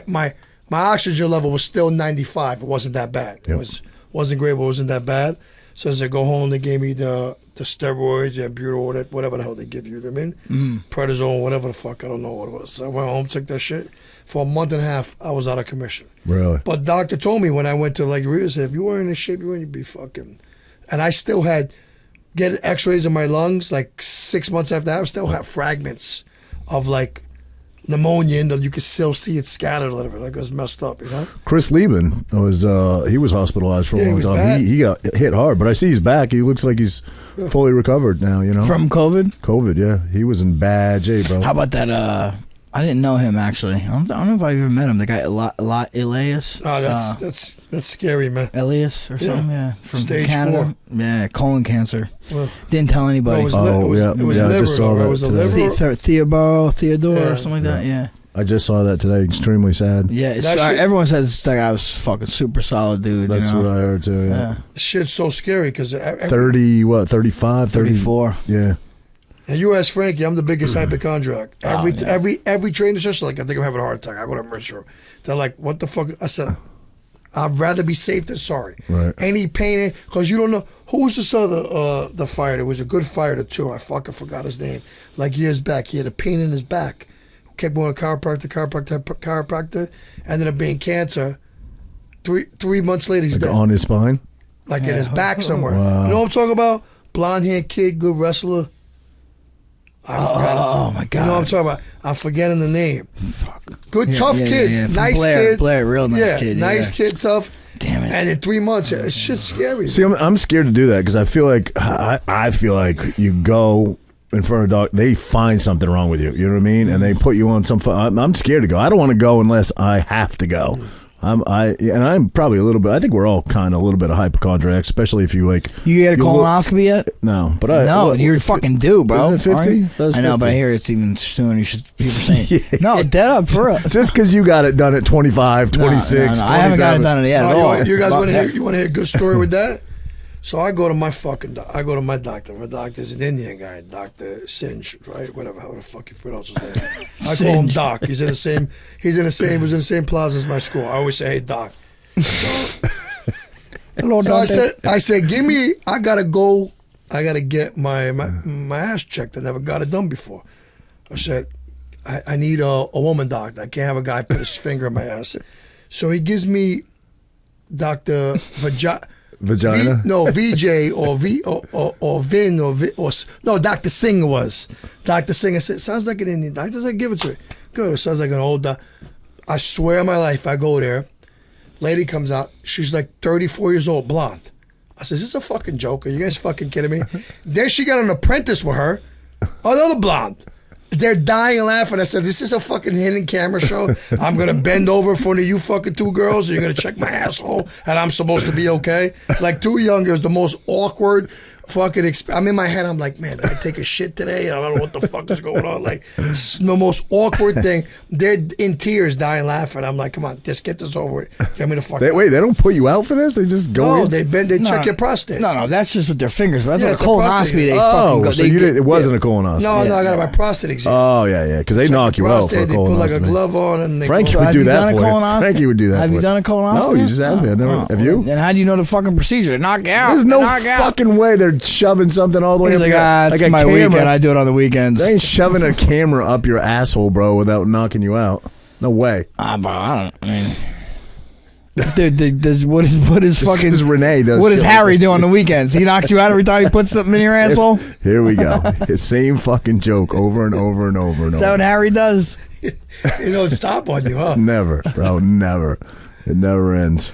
my oxygen level was still 95. It wasn't that bad. Yep. It wasn't great, but it wasn't that bad. So as I go home, they gave me the steroids, butyrol, whatever the hell they give you. You know what I mean? Prednisone, whatever the fuck. I don't know what it was. So I went home, took that shit. For a month and a half, I was out of commission. Really? But doctor told me when I went to Rita, said, if you were in the shape you're in, you'd be fucking. And I still had getting x-rays in my lungs 6 months after that. I still have fragments of pneumonia, and you could still see it scattered a little bit. It was messed up, you know? Chris Lieben he was hospitalized for a Yeah, he long was time. bad. He got hit hard, but I see he's back. He looks like he's fully recovered now, you know? from COVID? COVID, yeah. He was in bad shape, bro. How about that? I didn't know him actually. I don't know if I even met him. The guy Elias. Oh, that's scary, man. Elias or something. Yeah, from Stage Canada. 4. Yeah, colon cancer. Well, Didn't tell anybody. it was, Oh, it was, yeah. it was Yeah, I liver. just saw though. that It was a today. liver. Theodore Yeah. or something like that. Yeah. I just saw that today. Extremely sad. Yeah. That shit- Everyone says that guy was fucking super solid, dude. That's you know? what I heard too. Yeah. Yeah. Shit's so scary because 35, 34. Yeah. And you ask Frankie, I'm the biggest hypochondriac. Every training session, like, I think I'm having a heart attack. I go to emergency room. They're like, what the fuck? I said, I'd rather be safe than sorry. Right. Any pain, because you don't know. Who was this other the fighter? It was a good fighter, too. I fucking forgot his name. Like, years back, he had a pain in his back. Kept going to chiropractor. Ended up being cancer. 3 months later, he's Like dead. on his spine. Like in his back somewhere. Wow. You know what I'm talking about? Blonde haired kid, good wrestler. I forgot. Oh my god. You know what I'm talking about? I'm forgetting the name. Fuck. Good, tough kid. From Nice Blair, kid. Blair, real nice kid. Nice kid, tough. Damn it. And in 3 months, it's shit's scary. See, I'm scared to do that because I feel like I feel like you go in front of a doc, they find something wrong with you. You know what I mean? And they put you on some. I'm scared to go. I don't want to go unless I have to go. I'm probably a little bit. I think we're all kind of a little bit of hypochondriacs, especially if you like. You had a colonoscopy yet? No, but you're fucking due, bro. Isn't it 50? That was I know, 50. but I hear it's even sooner. You should. People saying no, dead up for real. Just because you got it done at 25, 26, No, I haven't got it done yet at all. You guys want to hear? You want to hear a good story with that? So I go to my doctor. My doctor's an Indian guy, Dr. Singe, right? Whatever, how the fuck you pronounce his name. I call him Doc. He was in the same plaza as my school. I always say, hey, Doc. Hello, So Dante. I said, I gotta get my ass checked. I never got it done before. I said, I need a woman doctor. I can't have a guy put his finger in my ass. So he gives me Dr. Vagina? VJ or Vin or no, Dr. Singh was. Dr. Singh, I said, sounds like an Indian doctor. I said, give it to me. Good, it sounds like an old doctor. I swear on my life, I go there. Lady comes out. She's like 34 years old, blonde. I said, is this a fucking joke? Are you guys fucking kidding me? Then she got an apprentice with her, another blonde. They're dying laughing. I said, this is a fucking hidden camera show. I'm going to bend over in front of you fucking two girls and you're going to check my asshole and I'm supposed to be okay. Like, too young is the most awkward fucking I'm in my head, I'm like, man, did I take a shit today? I don't know what the fuck is going on. Like, it's the most awkward thing. They're in tears, dying laughing. I'm like, come on, just get this over with. Get me the fuck out. Wait, they don't put you out for this? They just go No, in? they check your prostate. No, that's just with their fingers. But that's Yeah, what a it's a colonoscopy. prostate. They fucking go. So They it wasn't a colonoscopy. No, I got my prostate exam. Oh, yeah, because they Check knock your you out for a prostate, They put like a colonoscopy. glove on and they Frankie go, would Have do you that done a for you. colonoscopy? Frankie would do that Have for you done a colonoscopy? No, you just asked me. I never. Have you? Then how do you know the fucking procedure? They knock you out. There's They no knock you out. fucking way they're shoving something all the way He's up like, your it's a my camera. weekend. I do it on the weekends. They ain't shoving a camera up your asshole, bro, without knocking you out. No way. But I mean, dude, what is fucking Because Renee does. what does shit Harry like do on the weekends? He knocks you out every time he puts something in your asshole. Is that. Here we go. Same fucking joke over and over and over and that what over. Harry does? you know, stop on you, huh? Never, bro. Never. It never ends.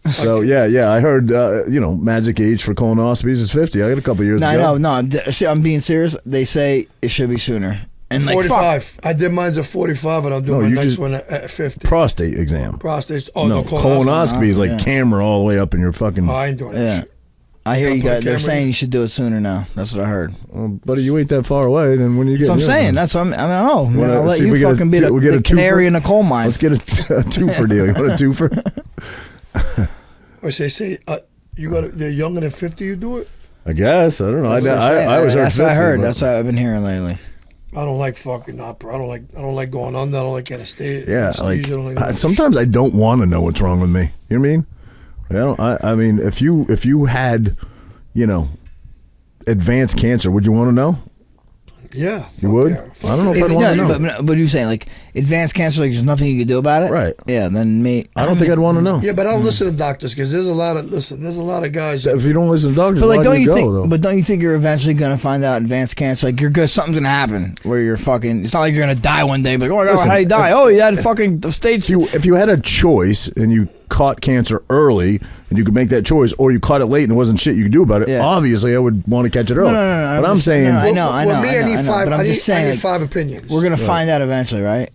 So yeah, I heard magic age for colonoscopies is 50. I got a couple years No, ago. no. See, I'm being serious. They say it should be sooner. And like, 45. I did mine's at 45, and I'll do No, my you next just- one at 50. Prostate exam. Prostate. Oh, No, colonoscopy is like Yeah. camera all the way up in your fucking. Oh, I ain't doing that Yeah. shit. I hear you Gotta put a guys. They're camera saying in. you should do it sooner now. That's what I heard. Buddy, you ain't that far away. Then when you get. That's what I'm saying. That's what I don't know. Man, I'll let see if you we get a fucking be two- we get the a canary twofer? in the coal mine. Let's get a twofer deal. You want a twofer? Or say, you're younger than 50, you do it? I guess. I don't know. That's what I'm I saying. always heard. That's what I 50, heard. but- That's what I've been hearing lately. I don't like fucking opera. I don't like going under. I don't like anesthesia. Yeah, anesthesia, I don't like sometimes I don't want to know what's wrong with me. You know what I mean? I mean, if you had, advanced cancer, would you want to know? Yeah. You would? Yeah, I don't know if I'd want to know. But you're saying like advanced cancer, like there's nothing you can do about it, Right. Yeah, then me. I don't think I'd want to know. Yeah, but I don't listen to doctors because there's a lot of guys. If you don't listen to doctors, But like, why don't do you go, think? though? But don't you think you're eventually gonna find out advanced cancer? Like you're good, something's gonna happen where you're fucking. It's not like you're gonna die one day. Like, oh my god, Listen, how do you die? Oh, you had fucking the stage. if you had a choice and you caught cancer early and you could make that choice, or you caught it late and there wasn't shit you could do about it, Yeah. obviously I would want to catch it early. No, But I'm just- saying, no, I know. Well, me, I need five. But I'm just saying, I need like, 5 opinions. we're gonna find out eventually, right?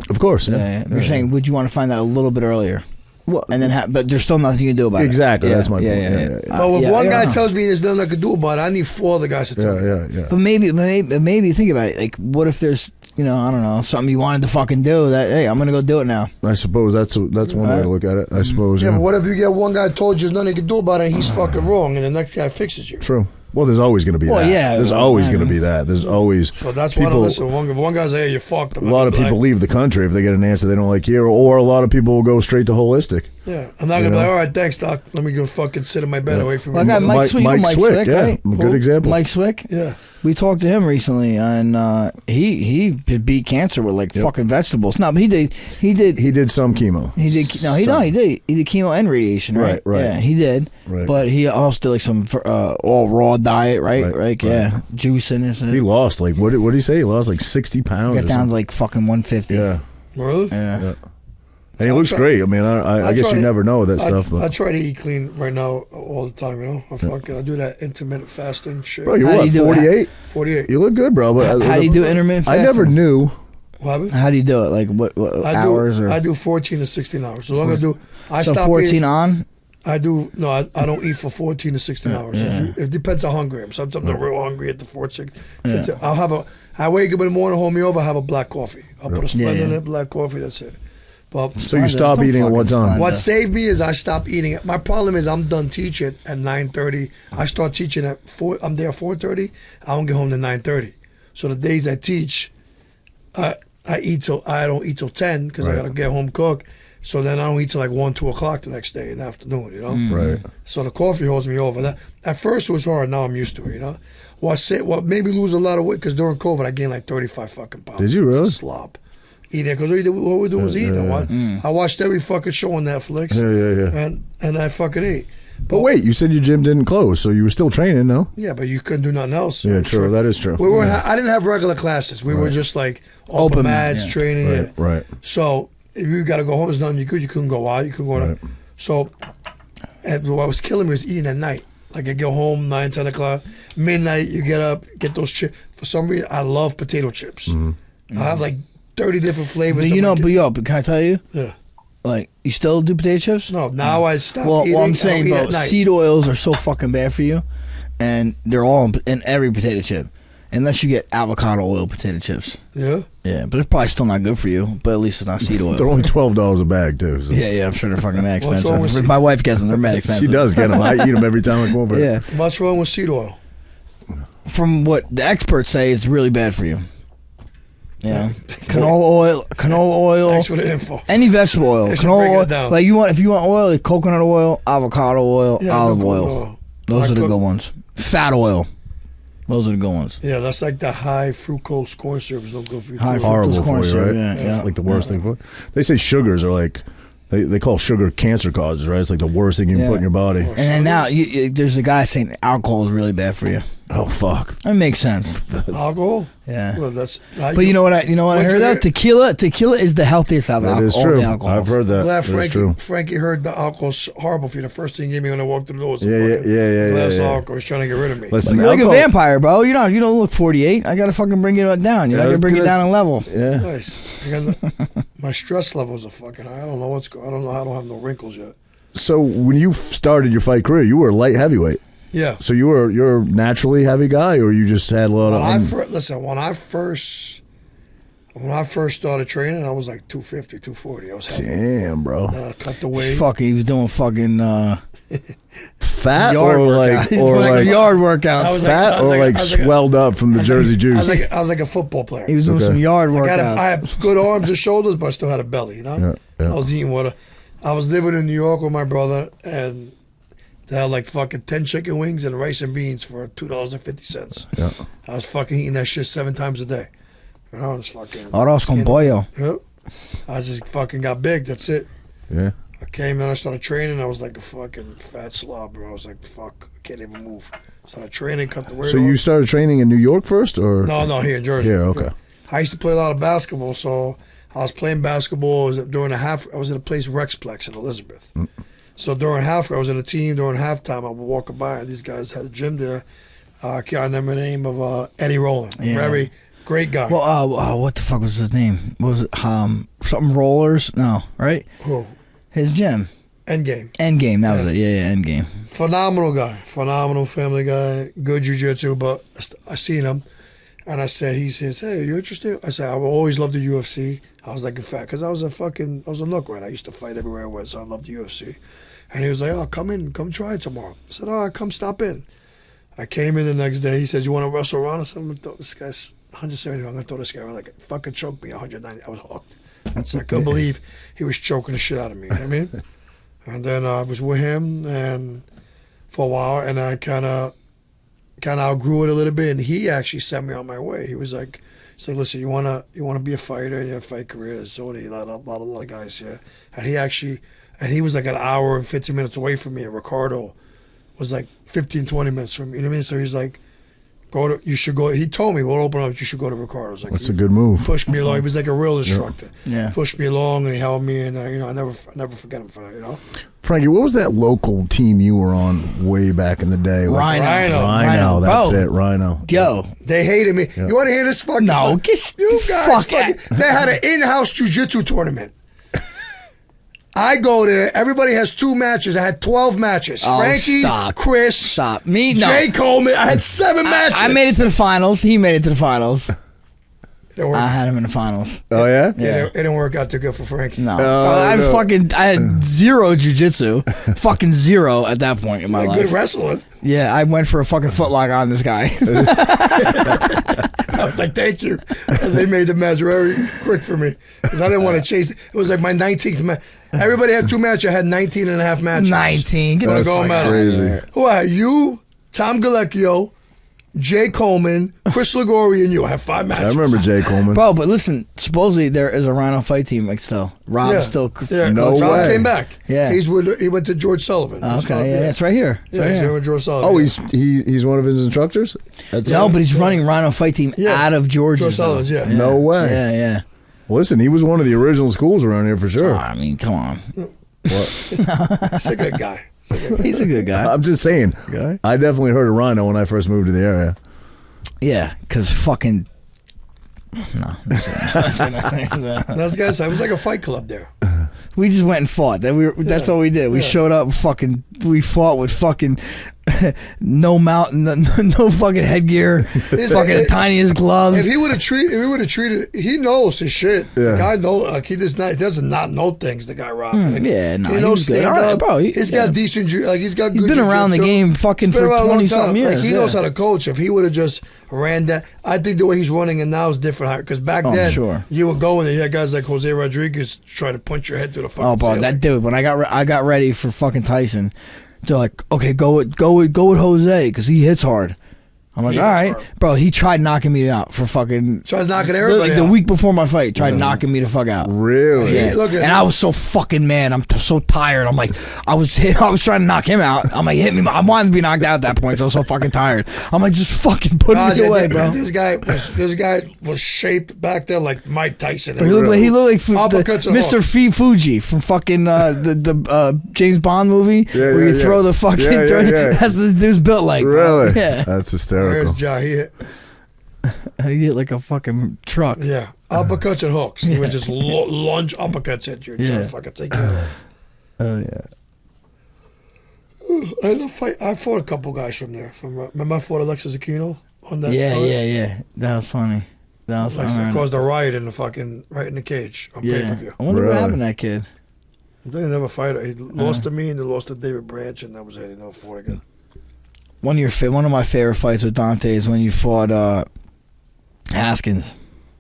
of course, yeah. Yeah. You're saying, would you want to find out a little bit earlier? Well, And then, but there's still nothing you can do about Exactly, it. that's my point. Yeah. But if Yeah, one I guy don't know. tells me there's nothing I could do about it, I need 4 other guys to tell me. yeah. But maybe think about it. Like, what if there's, I don't know, something you wanted to fucking do that? Hey, I'm gonna go do it now. I suppose that's one way to look at it. I suppose. Yeah, Yeah, but what if you get one guy told you there's nothing you can do about it and he's fucking wrong and the next guy fixes you? True. Well, there's always going to be Well, that. yeah, There's well, always I going to mean- be that. There's always So that's why I don't listen. If one guy's like, hey, you're fucked. A lot of people leave the country if they get an answer they don't like here, or a lot of people will go straight to holistic. Yeah, I'm not going to be like, all right, thanks, doc. Let me go fucking sit in my bed away from Well, I got you. Mike Swick, Mike Swick, yeah, right? a good example. Mike Swick. Yeah. We talked to him recently, and he beat cancer with like fucking vegetables. No, but he did. He did some chemo. He did chemo and radiation, right? Right. Yeah, he did. Right. But he also did like some all raw diet, right? Right, Yeah, juicing and shit. He lost like what did he say? He lost like 60 pounds. Got or down something. to like fucking 150. Yeah. Really? Yeah. And he looks great. I mean, I guess try you to- never know that stuff. I But try to eat clean right now all the time, you know? I do that intermittent fasting shit. bro, you're How do what, you do it? 48? 48. You look good, bro. But How do you do intermittent I fasting? never knew. What happened? How do you do it? Like what hours or I do 14 to 16 hours. So long as I do, I so stop 14 eating. on? I don't eat for 14 to 16 hours. It depends how hungry I am. Sometimes I'm real hungry at the 14. I wake up in the morning, hold me over, I have a black coffee. I'll put a Splenda in it, black coffee, that's it. But So you stop Don't eating at what fucking time? Splenda. what saved me is I stopped eating it. My problem is I'm done teaching at 9:30. I start teaching at 4. I'm there at 4:30. I don't get home to 9:30. So the days I teach, I don't eat till 10 because I Right. gotta get home cook. So then I don't eat till like 1, 2 o'clock the next day in the afternoon. You know. Right. So the coffee holds me over. That at first it was hard. Now I'm used to it. You know. What made me lose a lot of weight because during COVID I gained like 35 fucking pounds. Did you really? It's a slob. Eating because what we do was eating. I watched every fucking show on Netflix. Yeah. And I fucking ate. But wait, you said your gym didn't close, so you were still training, no? Yeah, but you couldn't do nothing else. Yeah, true. That is true. We weren't. I didn't have regular classes. We were just like open mats, yeah. training. Right. Right. So if you got to go home, there's nothing you could. You couldn't go out. You couldn't go. Right. So, and what was killing me was eating at night. Like I go home 9, 10 o'clock, midnight. You get up, get those chips. For some reason, I love potato chips. I have like 30 different flavors. But can I tell you? Yeah. Like, you still do potato chips? No, now I stop Well, eating. I'm I saying, don't eat bro, at night. seed oils are so fucking bad for you, and they're all in every potato chip, unless you get avocado oil potato chips. Yeah. Yeah, but it's probably still not good for you. But at least it's not seed oil. They're only $12 a bag, too. So. Yeah, I'm sure they're fucking mad What's wrong with expensive. seed- My wife gets them; they're mad expensive. She does get them. I eat them every time I go over. Yeah, What's wrong with seed oil? from what the experts say, it's really bad for you. Yeah, canola oil, Thanks for the info. any vegetable oil, They should break canola it oil. down. Like if you want oil, like coconut oil, avocado oil, Yeah, olive no oil. coconut oil. Those I are the cook- good ones. Fat oil. Those are the good ones. Yeah, that's like the high fructose corn syrup is no good for you. High too. fructose Horrible corn for you, syrup, right? yeah, It's yeah. like the worst thing for you. They say sugars are like, they call sugar cancer causes, right? It's like the worst thing you can Yeah. put in your body. And then now there's a guy saying alcohol is really bad for you. Oh, fuck. That makes sense. Alcohol? Yeah. Well, that's. But you know what I What'd heard you though? hear? Tequila is the healthiest out of That is all true. the alcohols. I've heard that. Glad That's true. Frankie heard the alcohol's horrible for you. The first thing he gave me when I walked through the door was a Yeah, fucking yeah, glass of yeah. alcohol. He's trying to get rid of me. Listen, You're like a alcohol- vampire, bro. You don't look 48. I gotta fucking bring it down. You're Yeah, not gonna bring it that's down in level. Yeah. Nice. My stress levels are fucking high. I don't know what's going. I don't know. I don't have no wrinkles yet. So when you started your fight career, you were a light heavyweight. Yeah. So you're a naturally heavy guy, or you just had a lot When I of. listen, when I first started training, I was like 250, 240. I was heavy. Damn, bro. Then I cut the weight. Fucking, he was doing fucking Fat yard or workout. like He's or doing like like a yard workout. I was fat or like I was like a- swelled up from the Jersey juice. I was like a football player. He was doing Okay. some yard I workouts. had good arms and shoulders, but I still had a belly, you know? Yeah, yeah. I was eating water. I was living in New York with my brother, and they had like fucking 10 chicken wings and rice and beans for $2.50. Yeah. I was fucking eating that shit 7 times a day. You know, I was fucking. Arroz con pollo. Yep. I just fucking got big, that's it. Yeah. I came in, I started training, I was like a fucking fat slob, bro. I was like, fuck, I can't even move. Started training, cut the weight So off. you started training in New York first, or No, here in Jersey. Here, okay. I used to play a lot of basketball, so I was playing basketball. During a half, I was in a place Rexplex in Elizabeth. So during half, I was in a team. During halftime, I would walk by, and these guys had a gym there. I can't remember the name of Eddie Rowland. Yeah. Very great guy. Well, what the fuck was his name? Was it something Rollers? No, right? Who? His gym. Endgame. Endgame. That was it. Yeah, Endgame. Phenomenal guy. Phenomenal family guy. Good jiu-jitsu, but I seen him. And I said, he says, hey, you interested? I said, I always loved the UFC. I was like a fat, because I was a nook rat. I used to fight everywhere I went, so I loved the UFC. And he was like, oh, come in, come try it tomorrow. I said, all right, come stop in. I came in the next day. He says, "You want to wrestle around?" I said, "I'm gonna throw this guy's 170. I'm gonna throw this guy around like fucking choke me 190." I was hooked. I couldn't believe he was choking the shit out of me. You know what I mean? And then I was with him and for a while, and I kind of outgrew it a little bit. And he actually sent me on my way. He was like, "Listen, you wanna be a fighter? You have a fight career. There's only a lot of guys here." And he was like an hour and 15 minutes away from me. And Ricardo was like 15, 20 minutes from me. You know what I mean? So he's like, you should go. He told me, we'll open up, you should go to Ricardo's. Like, that's a good move. Pushed me along. He was like a real instructor. Yeah. Pushed me along and he held me, and I never forget him for that. You know. Frankie, what was that local team you were on way back in the day? Rhino. That's Bro. it, Rhino. Yo, They hated me. Yeah. You want to hear this fucking? No, you guys. fuck it. They had an in-house jiu-jitsu tournament. I go there. Everybody has 2 matches. I had 12 matches. Oh, Frankie, stop. Chris, Stop. Me, no. Jay Coleman. I had 7 matches. I made it to the finals. He made it to the finals. It didn't work. I had him in the finals. Oh yeah. Yeah. It didn't work out too good for Frankie. No, Oh, I was no. I had 0 jiu-jitsu, fucking 0 at that point in my life. Good wrestling. Yeah, I went for a fucking footlock on this guy. I was like, thank you. They made the match very quick for me because I didn't want to chase it. It was like my 19th match. Everybody had 2 matches. I had 19 and a half matches. 19. Get Wanna the go fuck medal. out of Crazy. here. Who are you? Tom Galecchio, Jay Coleman, Chris Ligori, and you. I have 5 matches. I remember Jay Coleman. Bro, but listen, supposedly there is a Rhino fight team like still. Rob's still. Yeah, No Rob way. came back. Yeah. He went to George Sullivan. Oh, okay, yeah, it's right here. It's Yeah, right he's here. with George Sullivan. Oh, yeah. he's one of his instructors. That's No, it? but he's running Rhino fight team Yeah. out of George's. George Sullivan's, though. yeah. No way. Yeah, yeah. Listen, he was one of the original schools around here for Oh, sure. I mean, come on. He's a good guy. He's a good guy. I'm just saying. Okay. I definitely heard of Rhino when I first moved to the area. Yeah, because fucking. No. Those guys, it was like a fight club there. We just went and fought. That's all we did. We showed up, we fought with fucking no mount, no fucking headgear, fucking tiniest gloves. If he would have treated, he knows his shit. Yeah. The guy knows, like he doesn't not know things. The guy Rob, like, yeah, no, he he knows was good. stand All right, up. bro, He's got decent, like he's got. He's good been around the jiu-jitsu. game fucking He's been for around a long 20-something time. years. Like he knows how to coach. If he would have just ran that, I think the way he's running it now is different. Because back then, sure. you would go and you had guys like Jose Rodriguez trying to punch your head through the fucking Oh, bro, ceiling. that dude. When I got ready for fucking Tyson, they're like, okay, go with Jose because he hits hard. I'm like, He all hits right, hard. bro. He tried knocking me out for fucking. Tries knocking everybody like the out. week before my fight. Tried knocking me the fuck out. Really? Yeah. Look at and this. I was so fucking mad. I'm so tired. I'm like, I was trying to knock him out. I'm like, hit me. I wanted to be knocked out at that point. So I was so fucking tired. I'm like, just fucking put me away, bro. This guy was shaped back there like Mike Tyson. He looked like Uppercuts and Mr. hooks. Fuji from fucking the James Bond movie Yeah, where you yeah, throw yeah. the fucking. Yeah. That's this dude's built like. Bro. Really? Yeah. That's hysterical. Here's Ja. He hit like a fucking truck. Yeah, uppercuts and hooks. He would just lunge uppercuts at you and try Yeah. to fucking take you out. Oh yeah. I fought a couple guys from there. Remember I fought Alexis Aquino on that? Yeah. That was funny. That was Alexis funny. caused a riot in the fucking right in the cage on pay per Yeah. view. I wonder what Really? happened to that kid. They never fight. He lost to me and they lost to David Branch, and that was it. He never fought again. One of my favorite fights with Dante is when you fought Haskins.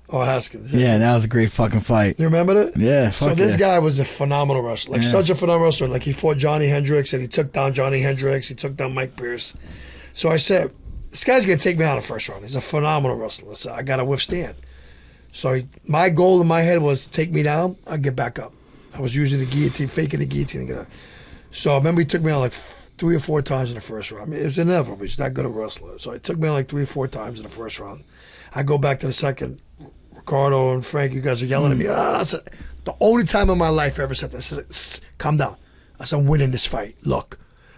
Oh, Haskins. Yeah, that was a great fucking fight. You remember that? Yeah. So Fuck this yeah. guy was a phenomenal wrestler, like Yeah. such a phenomenal wrestler. Like he fought Johnny Hendricks and he took down Johnny Hendricks. He took down Mike Pierce. So I said, this guy's gonna take me out in the first round. He's a phenomenal wrestler. So I gotta withstand. So my goal in my head was take me down. I'll get back up. I was using the guillotine, faking the guillotine to get up. So I remember he took me out like 3 or 4 times in the first round. I mean, it was inevitable. He's that good a wrestler. So it took me out like 3 or 4 times in the first round. I go back to the second. Ricardo and Frankie, you guys are yelling at me. I said, the only time in my life I ever said this, I said, "Shh, calm down. I said, I'm winning this fight. Look.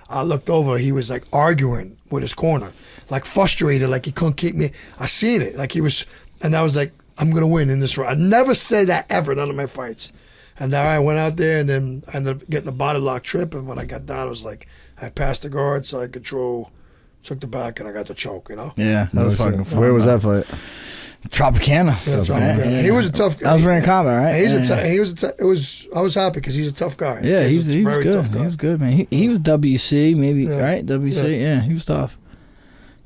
I looked over. He was like arguing with his corner, like frustrated, like he couldn't keep me. I seen it. Like he was, and I was like, I'm going to win in this round. I never said that ever, none of my fights. And then I went out there and then I ended up getting a body lock trip. And when I got down, it was like, I passed the guard, side control, took the back, and I got the choke, you know? Yeah, that was fucking fun. Where was that fight? Tropicana. Yeah, Tropicana. He was a tough guy. I was wearing combat, right? He's Yeah. he was. It was. I was happy because he's a tough guy. Yeah, he was very good. tough guy. He was good, man. He was WC, maybe, Yeah. right? WC, yeah, he was tough.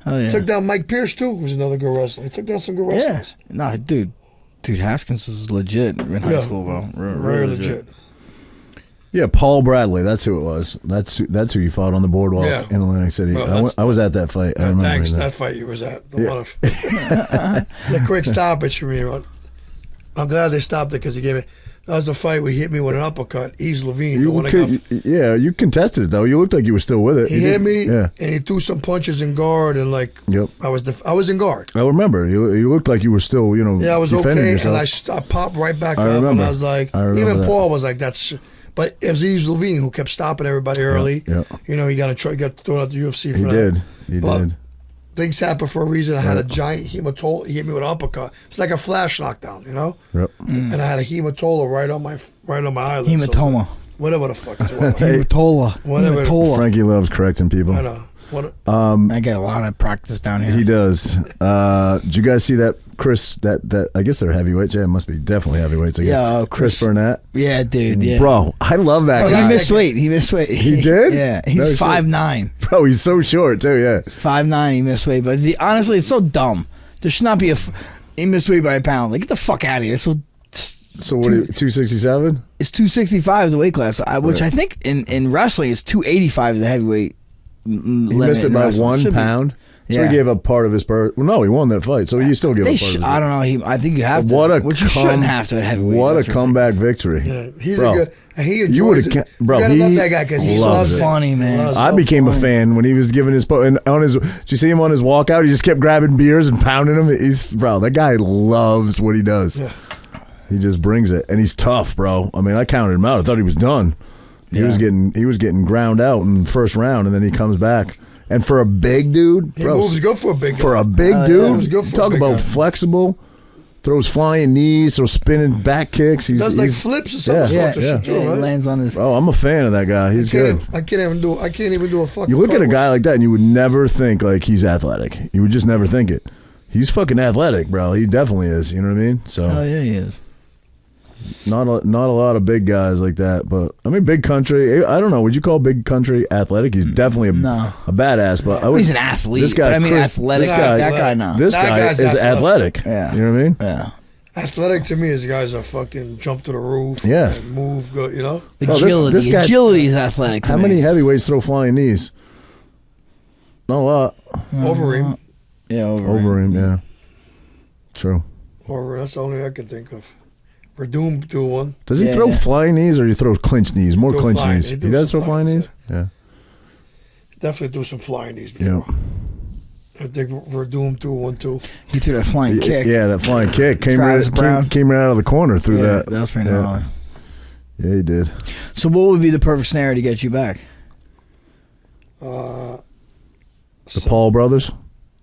Oh yeah. Took down Mike Pierce too, who's another good wrestler. He took down some good Yeah. wrestlers. Nah, dude, Haskins was legit in high school, bro. Very legit. Yeah, Paul Bradley. That's who it was. That's who you fought on the boardwalk in Atlantic City. Well, I was at that fight. I remember Thanks. that. That fight you was at. The one of the quick stoppage for me. I'm glad they stopped it because he gave me. That was the fight where he hit me with an uppercut. Yves Levine. You contested it though. You looked like you were still with it. He hit me, and he threw some punches in guard, and I was in guard. I remember you looked like you were still, I was defending okay, yourself. and I popped right back up, and I was like, even that. Paul was like, that's. But it was Yves Levine who kept stopping everybody early. Yeah. He got thrown out the UFC for He that. did. Things happen for a reason. I had a giant hematola. He hit me with an uppercut. It's like a flash knockdown, Yep. And I had a hematola right on my eyelid. Hematoma. So whatever the fuck it's called. Hematola. Frankie loves correcting people. I know. I get a lot of practice down here. He does. Did you guys see that Chris? That I guess they're heavyweights. Yeah, it must be definitely heavyweights. I guess. Yeah, Chris Burnett. Yeah, dude. Yeah, bro, I love that guy. He missed weight. He did. Yeah, he's 5'9". Bro, he's so short too. Yeah, 5'9". He missed weight, but honestly, it's so dumb. There should not be he missed weight by a pound. Like, get the fuck out of here. So what? 267. It's 265 is the weight class, which I think in wrestling is 285 is the heavyweight. He missed it by 1 pound. So he gave up part of his Well, no, he won that fight, so you still give up part of his I don't know. I think you have to. Which you shouldn't have to at heavyweight. What a comeback victory. Yeah, he's bro. a good. And he enjoys you would have, bro. You gotta He love that guy because he's loves so it. Funny, man. I became a fan when he was giving his and on his. Did you see him on his walkout? He just kept grabbing beers and pounding them. That guy loves what he does. Yeah. He just brings it, and he's tough, bro. I mean, I counted him out. I thought he was done. He was getting ground out in the first round, and then he comes back. And for a big dude, He moves good for a big guy. For a big dude, Moves good for a talk big about guy. flexible. Throws flying knees, throws spinning back kicks. He does like flips or something. Yeah, Shit too, he right? lands on his. Oh, I'm a fan of that guy. He's good. I can't even do a fucking. You look at a cartwheel. guy like that, and you would never think like he's athletic. You would just never think it. He's fucking athletic, bro. He definitely is. You know what I mean? So. Oh yeah, he is. Not a lot of big guys like that, but I mean, Big Country. I don't know. Would you call Big Country athletic? He's definitely a badass, but I would. He's an athlete. This guy, but I mean, Chris, athletic. This guy, that guy, no. This That guy guy's is athletic. Yeah. You know what I mean? Yeah. Athletic to me is guys that fucking jump to the roof. Yeah. And move good. You know. Agility. this guy- Agility is athletic. How many heavyweights throw flying knees? Not a lot. Over him. Yeah, Over him, yeah. True. Over. That's the only I can think of. Verdum do one. Does he Yeah. throw flying knees or he throws clinch knees? More Do clinch flying- knees. he He do does some throw flying flying knees? Yeah. Definitely do some flying knees Yeah. before. I think Verdum do one too. He threw that flying kick. Yeah, that flying kick came Travis right, Brown. came right out of the corner through Yeah, that. that was pretty yeah. gnarly. Yeah, he did. So, what would be the perfect scenario to get you back? The Paul brothers?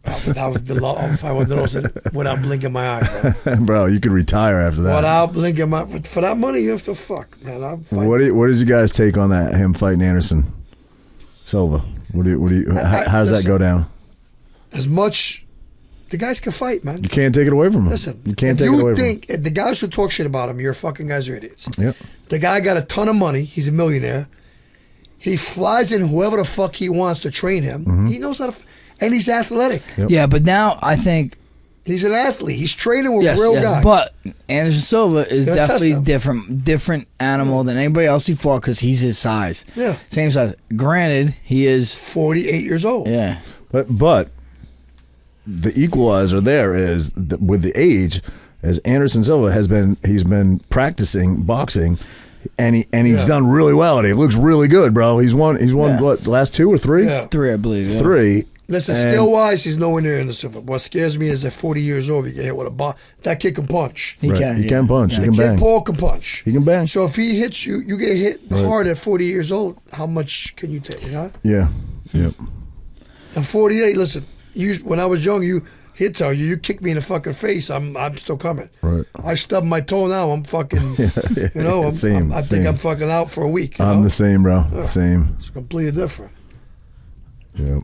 That would be if I would those without blinking my eye, bro. Bro, you could retire after that. Without blinking my for that money, you have to fuck, man. I'm fine. What did you guys take on that? Him fighting Anderson Silva. How does that go down? As much the guys can fight, man. You can't take it away from him. Listen, you can't if take it you away think if the guys who talk shit about him, you're fucking guys are idiots. from him. Yep. The guy got a ton of money. He's a millionaire. He flies in whoever the fuck he wants to train him. Mm-hmm. He knows how to, and he's athletic. Yep. Yeah, but now I think He's an athlete. He's training with yes, real yes, guys. but Anderson Silva is gonna test definitely them. different animal than anybody else he fought because he's his size. Yeah. Same size. Granted, he is. 48 years old. Yeah. But the equalizer there is with the age, as Anderson Silva he's been practicing boxing, and he's done really well at it. He looks really good, bro. He's won Yeah. what, the last 2 or 3? Yeah. 3, I believe. Yeah. 3. Listen, And- skill wise, he's nowhere near in the silver. What scares me is at 40 years old, you get hit with a bomb. That kid can punch. He Right. can. He yeah. can punch. Yeah. He can Kid bang. Paul can punch. He can bang. So if he hits you, you get hit hard at 40 years old. How much can you take? You know? Yeah. Yep. And 48. Listen, when I was young, he'd tell you kick me in the fucking face. I'm still coming. Right. I stubbed my toe now. I'm fucking. You know. I think same. I'm fucking out for a week. You I'm know? the same, bro. Same. It's completely different. Yep.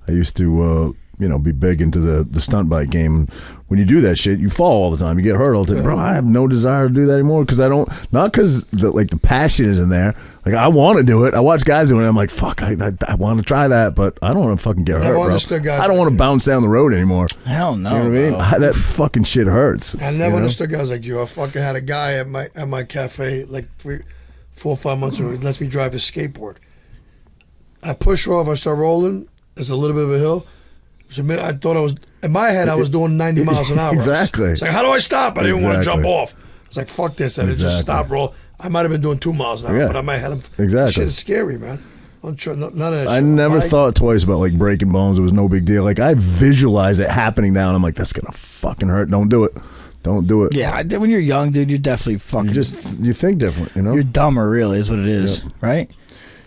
I used to be big into the stunt bike game. When you do that shit, you fall all the time. You get hurt all the time. Bro, I have no desire to do that anymore because not because the passion isn't there. Like, I want to do it. I watch guys doing it. I'm like, fuck, I want to try that, but I don't want to fucking get hurt, bro. I don't want to bounce down the road anymore. Hell no. You know what I mean? That fucking shit hurts. I never understood guys like you. I fucking had a guy at my cafe like 4 or 5 months ago. He lets me drive his skateboard. I push her off. I start rolling. There's a little bit of a hill. I thought I was, in my head, I was doing 90 miles an hour. Exactly. It's like, how do I stop? I didn't want to jump off. I was like, fuck this. I just stop, roll. I might have been doing 2 miles an hour, but in my head, shit is scary, man. None of that I shit. never thought twice about like breaking bones. It was no big deal. Like, I visualize it happening now, and I'm like, that's gonna fucking hurt. Don't do it. Don't do it. Yeah, when you're young, dude, you're definitely fucking. You think different, You're dumber, really, is what it is, right?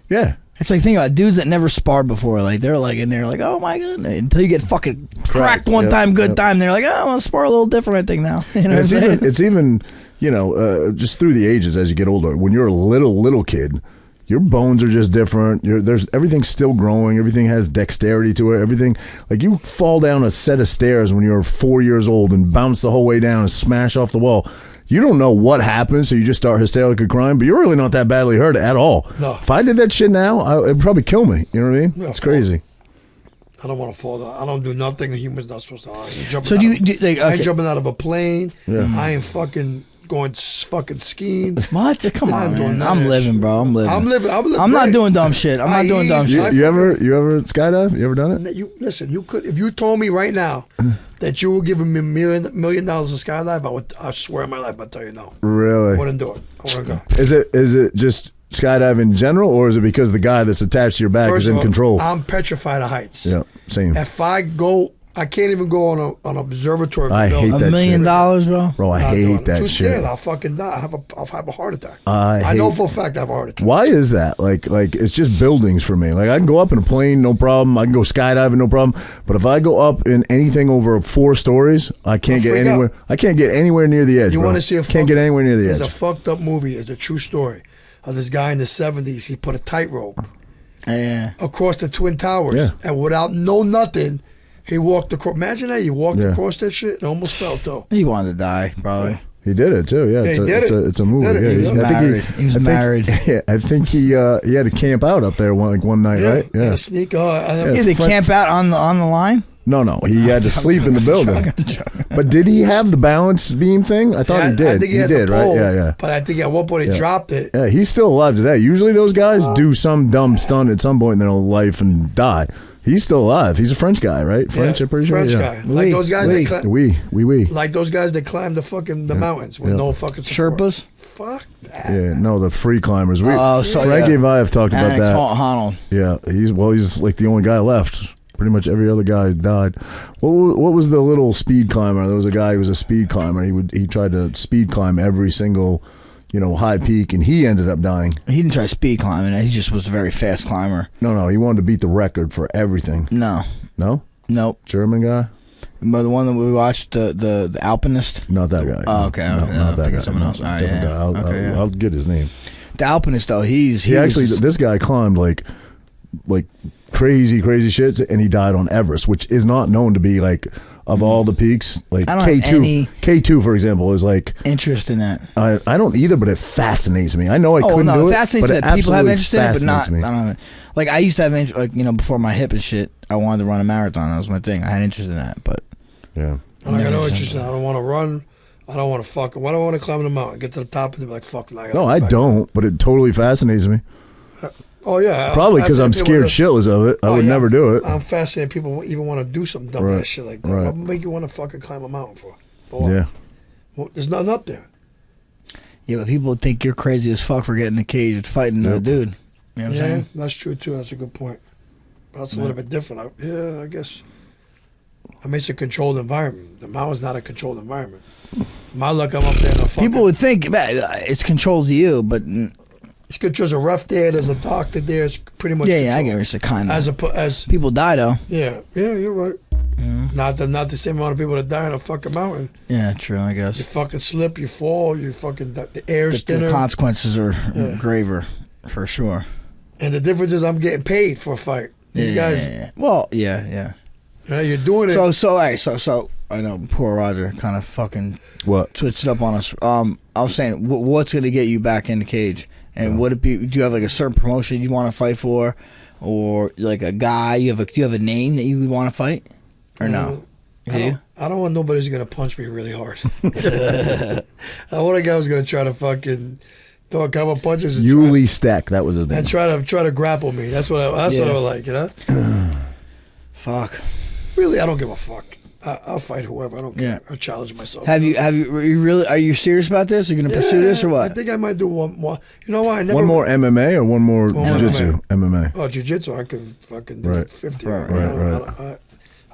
Yeah. It's like, think about it, dudes that never sparred before. Like, they're like in there, like, oh my goodness, until you get fucking cracked one time, good time. They're like, oh, I want to spar a little different, I think now. You know what I'm saying? It's even just through the ages as you get older. When you're a little kid, your bones are just different. Everything's still growing. Everything has dexterity to it. Everything, like, you fall down a set of stairs when you're 4 years old and bounce the whole way down and smash off the wall. You don't know what happened, so you just start hysterically crying, but you're really not that badly hurt at all. No. If I did that shit now, it'd probably kill me. You know what I mean? Yeah, it's crazy. I don't want to fall down. I don't do nothing a human's not supposed to. I ain't jumping out of a plane. Yeah. I ain't fucking going fucking skiing. What? Come on, man. I'm living, bro. I'm living. I'm not doing dumb shit. I'm not doing dumb shit. You ever skydive? You ever done it? Listen, you could, if you told me right now that you were giving me $1 million to skydive, I swear on my life I'd tell you no. Really? I wouldn't do it. I wouldn't go. Is it just skydive in general, or is it because the guy that's attached to your back is in control? I'm petrified of heights. Yeah, same. If I go, I can't even go on an observatory. I hate that $1 million, bro. Bro, I hate that too shit. scared. I'll fucking die. I'll have a heart attack. I know for a fact I have a heart attack. Why is that? Like it's just buildings for me. Like, I can go up in a plane, no problem. I can go skydiving, no problem. But if I go up in anything over 4 stories, I can't get anywhere. I can't get anywhere near the edge. You want to see can't get anywhere near the edge. There's a fucked up movie. It's a true story of this guy in the 70s. He put a tightrope across the Twin Towers, and without nothing. He walked across. Imagine that you walked across that shit and almost fell too. He wanted to die, probably. He did it too. Yeah, it's a movie. He was married. Yeah, I think he had to camp out up there one night, right? Yeah, sneak. Did they camp out on the line? No, he had to sleep in the building. But did he have the balance beam thing? I thought he did. I think he did, right? Yeah. But I think at one point he dropped it. Yeah, he's still alive today. Usually those guys do some dumb stunt at some point in their life and die. He's still alive. He's a French guy, right? French, I'm pretty sure. French guy. Like those guys that climb. Like those guys that climb the mountains with no fucking support. Sherpas? Fuck that. Yeah, no, the free climbers. Frankie and I have talked about that. Honnold. Yeah, he's like the only guy left. Pretty much every other guy died. What was the little speed climber? There was a guy who was a speed climber. He tried to speed climb every single high peak, and he ended up dying. He didn't try speed climbing. He just was a very fast climber. No, he wanted to beat the record for everything. No? Nope. German guy? But the one that we watched, the Alpinist? Not that guy. Oh, okay. No, not that guy. Someone else. I'll get his name. The Alpinist, though, this guy climbed like crazy shit, and he died on Everest, which is not known to be like, of all the peaks, like K2 for example is like interest in that. I don't either, but it fascinates me. I know I couldn't do it. It fascinates me that people have interest in it, but not. Me. I don't know. Like, I used to have interest, before my hip and shit. I wanted to run a marathon. That was my thing. I had interest in that, but yeah. And I got no interest in that. I don't want to run. I don't want to fuck. Why do I want to climb the mountain? Get to the top and be like, fuck. No, I don't. But it totally fascinates me. Oh yeah, probably because I'm scared shitless of it. I would never do it. I'm fascinated. People even want to do some dumb shit like that. Right. What would make you want to fucking climb a mountain for what? Yeah. Well, there's nothing up there. Yeah, but people think you're crazy as fuck for getting in a cage and fighting a dude. You know what I'm saying? That's true too. That's a good point. That's a little bit different. I guess. I mean, it's a controlled environment. The mountain's not a controlled environment. My luck, I'm up there in a fucking... People would think it's controlled to you, but... It's good. There's a ref there. There's a doctor there. It's pretty much yeah. I guess it's a kind of as people die though. Yeah, you're right. Not the same amount of people that die on a fucking mountain. Yeah, true. I guess you fucking slip, you fall, you fucking the air's thinner. The consequences are graver for sure. And the difference is I'm getting paid for a fight. These guys. Well, yeah. Yeah, you're doing it. So I know poor Roger kind of fucking What? switched it up on us. I was saying, what's going to get you back in the cage? And would it be? Do you have like a certain promotion you want to fight for, or like a guy? Do you have a name that you would want to fight, or no? I don't want nobody who's gonna punch me really hard. I want a guy who's gonna try to fucking throw a couple punches. And Yuli Stack, that was his name. and try to grapple me. That's what I would like, you know. Fuck. Really, I don't give a fuck. I'll fight whoever. I don't care. Yeah. I'll challenge myself. Are you really? Are you serious about this? Are you gonna pursue this or what? I think I might do one more. You know why? I never. One more MMA or one more One jiu-jitsu? MMA. Oh, jiu-jitsu, I could fucking do Right. 50. Right.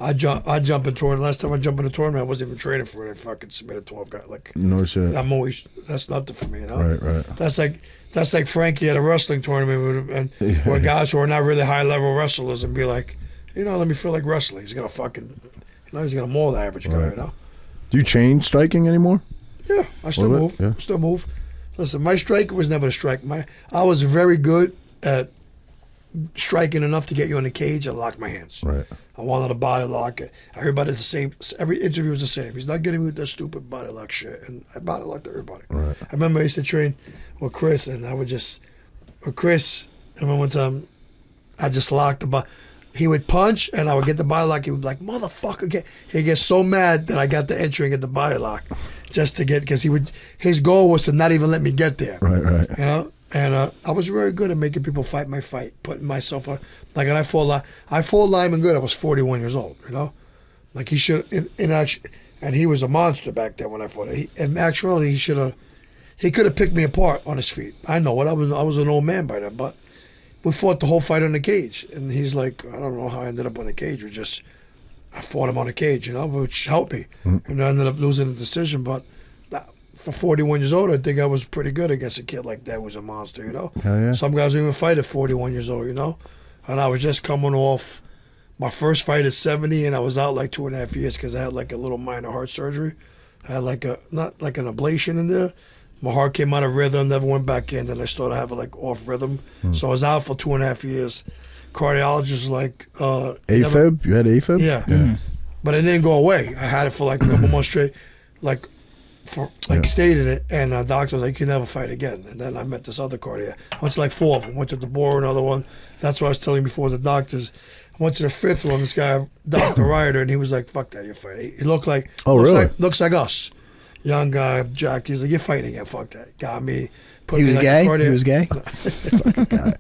I jump in tournament. Last time I jumped in a tournament, I wasn't even training for it. I fucking submitted 12 guys. Like, No shit. that's nothing for me, you know? Right. That's like Frankie at a wrestling tournament and where guys who are not really high level wrestlers and be like, let me feel like wrestling. He's gonna fucking, he's gonna maul the average guy, Right. you know? Do you change striking anymore? Yeah, I still Little move. bit, yeah. Still move. Listen, my strike was never a strike. I was very good at striking enough to get you in the cage and lock my hands. Right. I wanted a body lock. Everybody's the same. Every interview was the same. He's not getting me with that stupid body lock shit. And I body locked everybody. Right. I remember I used to train with Chris, and I would just, with Chris, I remember one time, I just locked the body. He would punch, and I would get the body lock. He would be like, motherfucker. He'd get so mad that I got the entry and get the body lock just to get, because his goal was to not even let me get there. Right. You know? And I was very good at making people fight my fight, putting myself on. Like, and I fought Lyman good. I was 41 years old, you know? Like, he should, in action, and he was a monster back then when I fought him. In actuality, he could have picked me apart on his feet. I know it. I was an old man by then, but we fought the whole fight on the cage. And he's like, I don't know how I ended up on the cage. I fought him on the cage, you know, which helped me. And I ended up losing the decision, but for 41 years old, I think I was pretty good against a kid like that who was a monster, you know? Hell yeah. Some guys don't even fight at 41 years old, you know? And I was just coming off my first fight at 70, and I was out like 2.5 years because I had like a little minor heart surgery. I had not like an ablation in there. My heart came out of rhythm, never went back in, then I started having like off rhythm. So I was out for 2.5 years. Cardiologist was like... AFib? You had AFib? Yeah. But it didn't go away. I had it for like a couple months straight. Stayed in it, and the doctor was like, you can never fight again. And then I met this other cardiac. I went to like 4 of them. Went to DeBoer, another one. That's what I was telling you before, the doctors. I went to the 5th one, this guy, Dr. Ryder, and he was like, fuck that, you're fighting. He looked like, looks like us. Young guy, Jack. He's like, you're fighting again, fuck that. Got me. Put He me was like gay? a cardiac. He was gay? Fucking guy.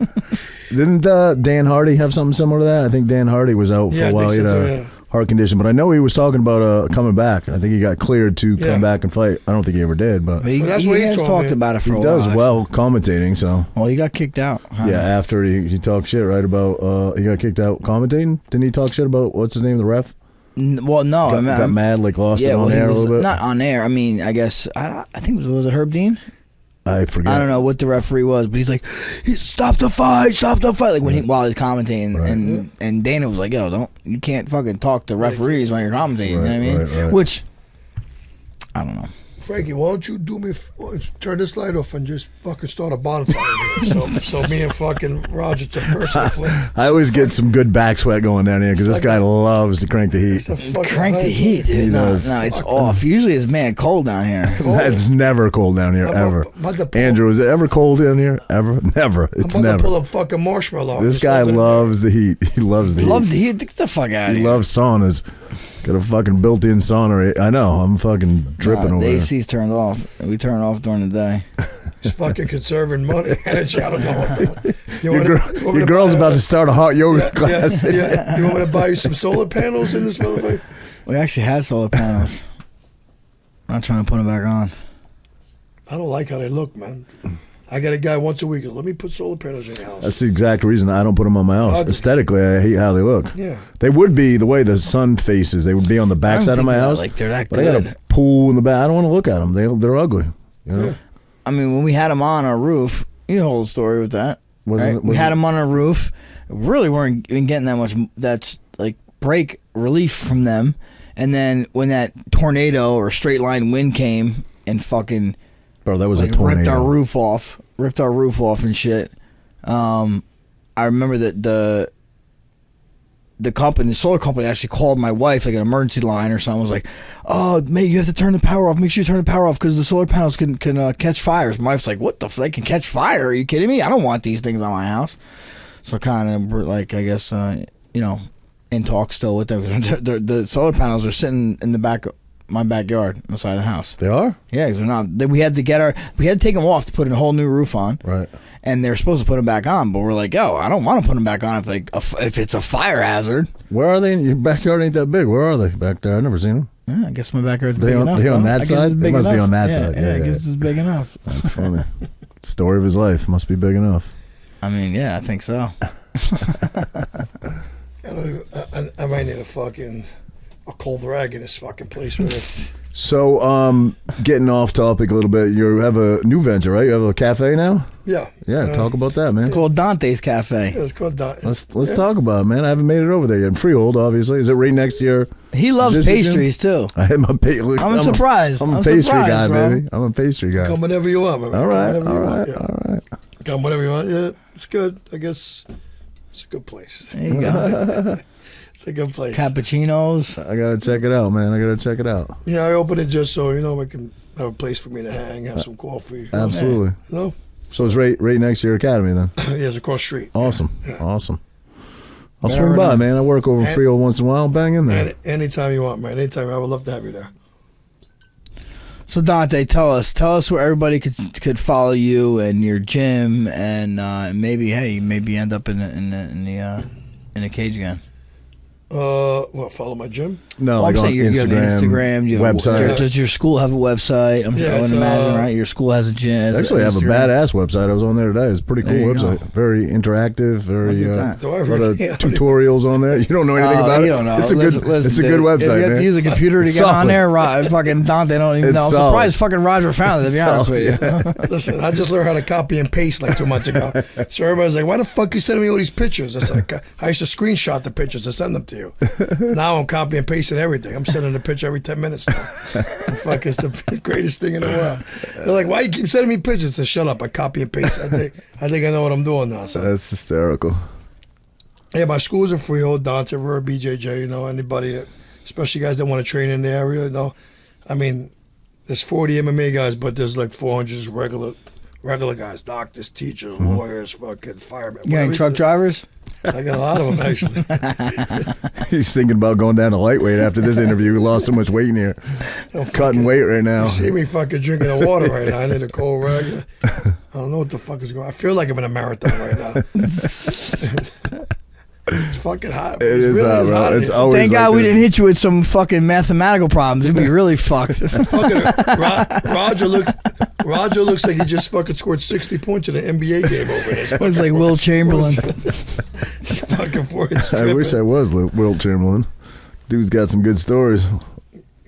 Didn't Dan Hardy have something similar to that? I think Dan Hardy was out for Yeah, a I while. think He so had too, a yeah. heart condition, but I know he was talking about coming back. I think he got cleared to Yeah. come back and fight. I don't think he ever did, but But he, Well, that's he what he has told talked me. about it for he a does while. well commentating. So Well, he got kicked out. yeah, after he talked shit right about he got kicked out commentating. Didn't he talk shit about what's his name, the ref? Well, no. Got mad, like lost it on he air a was little bit. not on air. I mean, I guess I think was it Herb Dean? I forget. I don't know what the referee was, but he's like, "Stop the fight! Like when while he's commentating, Right. and Dana was like, "Yo, you can't fucking talk to referees when you're commentating." You know what I mean? Right. Which I don't know. Frankie, why don't you do me? Turn this light off and just fucking start a bonfire here. So me and fucking Roger to personal flame. I always get some good back sweat going down here because this guy loves to crank the heat. It's a fucking Crank the nice- heat, dude. He No, does. it's off. Usually it's man cold down here. It's never cold down here, I'm ever. about to pull- Andrew, is it ever cold down here? Ever? Never. I'm It's about to never. pull a fucking marshmallow. This Just guy open it. loves the heat. He loves the heat. Love the heat. Get the fuck out of He here. loves saunas. Got a fucking built-in sauna. I know. I'm fucking dripping over The there. AC's turned off. We turn it off during the day. He's fucking conserving money, energy. I don't know. Your girl's about to start a hot yoga class. Yeah. You want me to buy you some solar panels in this motherfucker? We actually had solar panels. I'm not trying to put them back on. I don't like how they look, man. I got a guy once a week. Let me put solar panels in your house. That's the exact reason I don't put them on my house. Ugly. Aesthetically, I hate how they look. Yeah. They would be the way the sun faces. They would be on the backside of my house. Like they're that But I got good. a pool in the back. I don't want to look at them. They're ugly. You know? Yeah. I mean, when we had them on our roof, you know the whole story with that. We had them on our roof. Really weren't even getting that much. That's like break relief from them. And then when that tornado or straight line wind came and fucking Bro, that was like a tornado. ripped our roof off and shit. I remember that the solar company actually called my wife, like an emergency line or something. Was like, "Oh, mate, you have to turn the power off. Make sure you turn the power off because the solar panels can catch fires." My wife's like, "What the? They can catch fire? Are you kidding me? I don't want these things on my house." So kind of like, I guess, in talk still with them. The solar panels are sitting in the back of my backyard, on the side of the house. They are? Yeah, because they're not. We had to take them off to put a whole new roof on. Right. And they're supposed to put them back on, but we're like, "Yo, I don't want to put them back on if it's a fire hazard." Where are they? Your backyard ain't that big. Where are they back there? I've never seen them. Yeah, I guess my backyard's big enough. They on I that guess side? it's They big must be enough. on that Yeah, side. Yeah, I guess it's big enough. That's funny. Story of his life. Must be big enough. I mean, yeah, I think so. I might need a cold rag in this fucking place. Right? So, getting off topic a little bit, you have a new venture, right? You have a cafe now? Yeah. Yeah, talk about that, man. It's called Dante's Cafe. Yeah, it's called Dante. Let's talk about it, man. I haven't made it over there yet. In Freehold, obviously. Is it right next to your... He loves Position? pastries too. I had my I'm surprised. I'm a I'm pastry surprised, guy, bro. baby. I'm a pastry guy. Come whenever you want, man. All right, Come all whenever you right, want, yeah. all right. Come whenever you want. Yeah, it's good. I guess it's a good place. There you go. It's a good place. Cappuccinos. I gotta check it out, man. I gotta check it out. Yeah, I opened it just so I can have a place for me to hang, have some coffee. Absolutely. You know? So it's right next to your academy, then. Yeah, it's across the street. Awesome, Yeah. awesome. I'll Better swing by, not. man. I work over in And- Freehold once in a while. Bang in there. Anytime you want, man. Anytime. I would love to have you there. So Dante, tell us where everybody could follow you and your gym, and maybe end up in the cage again. Follow my gym? No, Well, like I'm on saying you have Instagram, you have website. Does your school have a website? I Yeah, would it's, imagine, right? Your school has a gym. Actually, I have a badass website. I was on there today. It's a pretty cool There you website. go. Very interactive. Very Look at that. Do I a lot really? of tutorials on there. You don't know anything about you it. don't know. It's a good. Listen, it's a good website, You have man. to use a computer to It's get on solid. there. Fucking Dante don't even It's know. I'm solid. surprised fucking Roger found it. To be honest with you. Listen, I just learned how to copy and paste like 2 months ago. So everybody's like, "Why the fuck you sending me all these pictures?" I said, "I used to screenshot the pictures and send them to you." Now I'm copying and pasting everything. I'm sending a picture every 10 minutes now. Fuck, it's the greatest thing in the world. They're like, "Why you keep sending me pictures?" I said, "Shut up, I copy and paste. I think I know what I'm doing now." So That's hysterical. yeah, my school's in Freehold, Dante Rivera, BJJ. Anybody, especially guys that want to train in the area. I mean, there's 40 MMA guys, but there's like 400 just regular guys, doctors, teachers, lawyers, fucking firemen. You got any whatever. truck drivers? I got a lot of them actually. He's thinking about going down to lightweight after this interview. He lost so much weight in here. Cutting weight right now. You see me fucking drinking the water right now. I need a cold rag. I don't know what the fuck is going on. I feel like I'm in a marathon right now. It's fucking hot. It is really hot, bro. hot in It's here. always Thank like God we this. didn't hit you with some fucking mathematical problems. You'd be really fucked. Fucking Roger looks like he just fucking scored 60 points in an NBA game over there. It was like Wilt Chamberlain. He's fucking for it. I wish I was Wilt Chamberlain. Dude's got some good stories.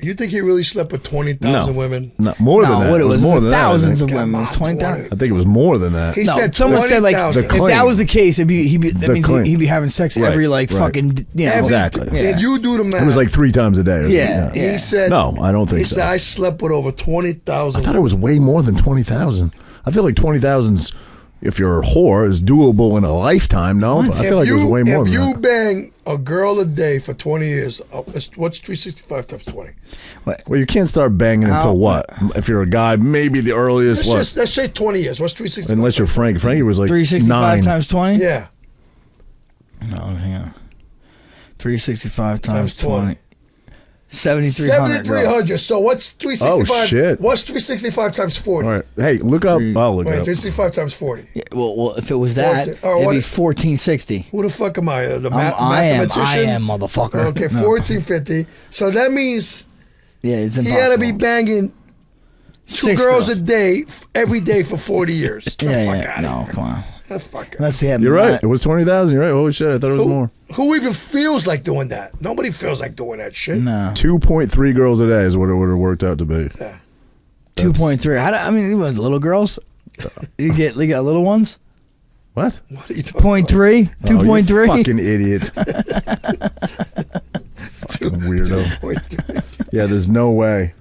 You think he really slept with 20,000 No. women? No, more than that. What it was more than thousands that. of Come women. on, 20,000. I think it was more than that. He No, said someone said like 20,000. if that was the case, that means claim. he'd be having sex Right, every like right. fucking Exactly. Yeah. And you do the math. It was like 3 times a day. or Yeah, something. yeah. He said. No, I don't think he so. said I slept with over 20,000. I thought it was way more than 20,000. I feel like 20,000's, if you're a whore, is doable in a lifetime. No, but I feel like it was way more If than you that. bang a girl a day for 20 years, what's 365 times 20? Well, you can't start banging until what? If you're a guy, maybe the earliest, Let's say 20 years. What's 365? unless you're Frankie. Frankie was like 365 9. times 20? Yeah. No, hang on. 365 times Times 20. 20. 7,300. 7,300. So what's 365? Oh, shit. What's 365 times 40? All right. Hey, look up. I'll look Wait, it up. 365 times 40. Yeah, well, if it was that, 14 or it'd what- be 1460. Who the fuck am I? The I am, mathematician? motherfucker. Okay, No. 1450. So that means Yeah, it's he impossible. had to be banging 2 6 girls a day, every day for 40 years. The Yeah, fuck yeah. outta No, here. come on. The fuck outta Let's see. You're right. It was 20,000. You're right. Holy shit. I thought it was more. Who even feels like doing that? Nobody feels like doing that shit. No. 2.3 girls a day is what it would have worked out to be. 2.3. I mean, what, little girls? You get little ones? What? What are you talking 0.3? Oh, you 2.3? fucking idiot. Fucking weirdo. about? Yeah, there's no way.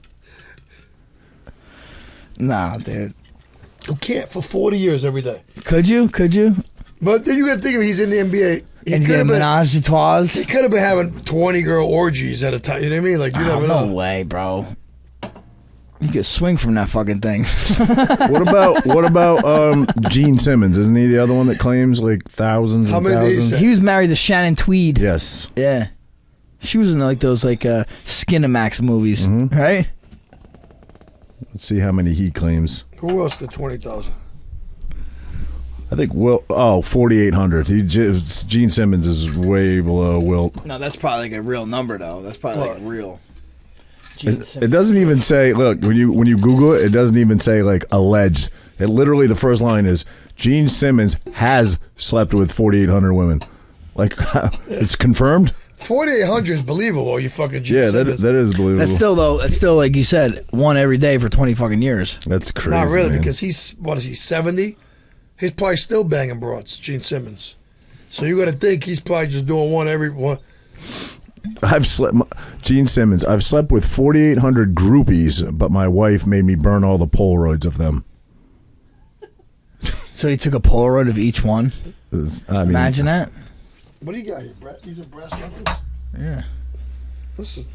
Nah, dude. You can't for 40 years every day. Could you? But then you got to think of it, he's in the NBA. And get a menage a trois. He could have been having 20 girl orgies at a time. You know what I mean? Like, you never know. No way, bro. You could swing from that fucking thing. What about Gene Simmons? Isn't he the other one that claims like thousands and thousands? He was married to Shannon Tweed. Yes. Yeah. She was in like those Skinamax movies, right? Let's see how many he claims. Who else did 20,000? I think 4,800. Gene Simmons is way below Wilt. No, that's probably like a real number though. That's probably like real. It doesn't even say. Look, when you Google it, it doesn't even say like alleged. It literally the first line is Gene Simmons has slept with 4,800 women. Like it's confirmed. 4,800 is believable. You fucking Gene Simmons. that is believable. That's still like you said, one every day for 20 fucking years. That's crazy. Not really, man. because he's 70? He's probably still banging broads, Gene Simmons. So you got to think he's probably just doing one every one. Gene Simmons. I've slept with 4,800 groupies, but my wife made me burn all the Polaroids of them. So he took a Polaroid of each one. Imagine that. What do you got here, Brett? These are brass knuckles? Yeah. Listen,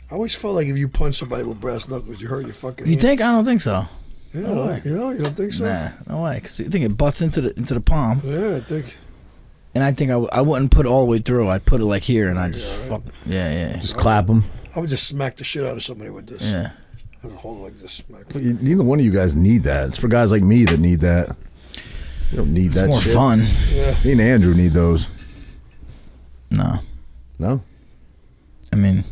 I always felt like if you punch somebody with brass knuckles, you hurt your fucking You hand. think? I don't think so. Yeah, No way. you don't think so? Nah, no way. Because you think it butts into the palm. Yeah, I think. And I think I wouldn't put it all the way through. I'd put it like here, and I just fuck. Yeah. Just clap them. I would just smack the shit out of somebody with this. Yeah. I would hold it like this. Smack. Neither one of you guys need that. It's for guys like me that need that. You don't need that It's more shit. fun. Yeah. Me and Andrew need those. No. No? I mean,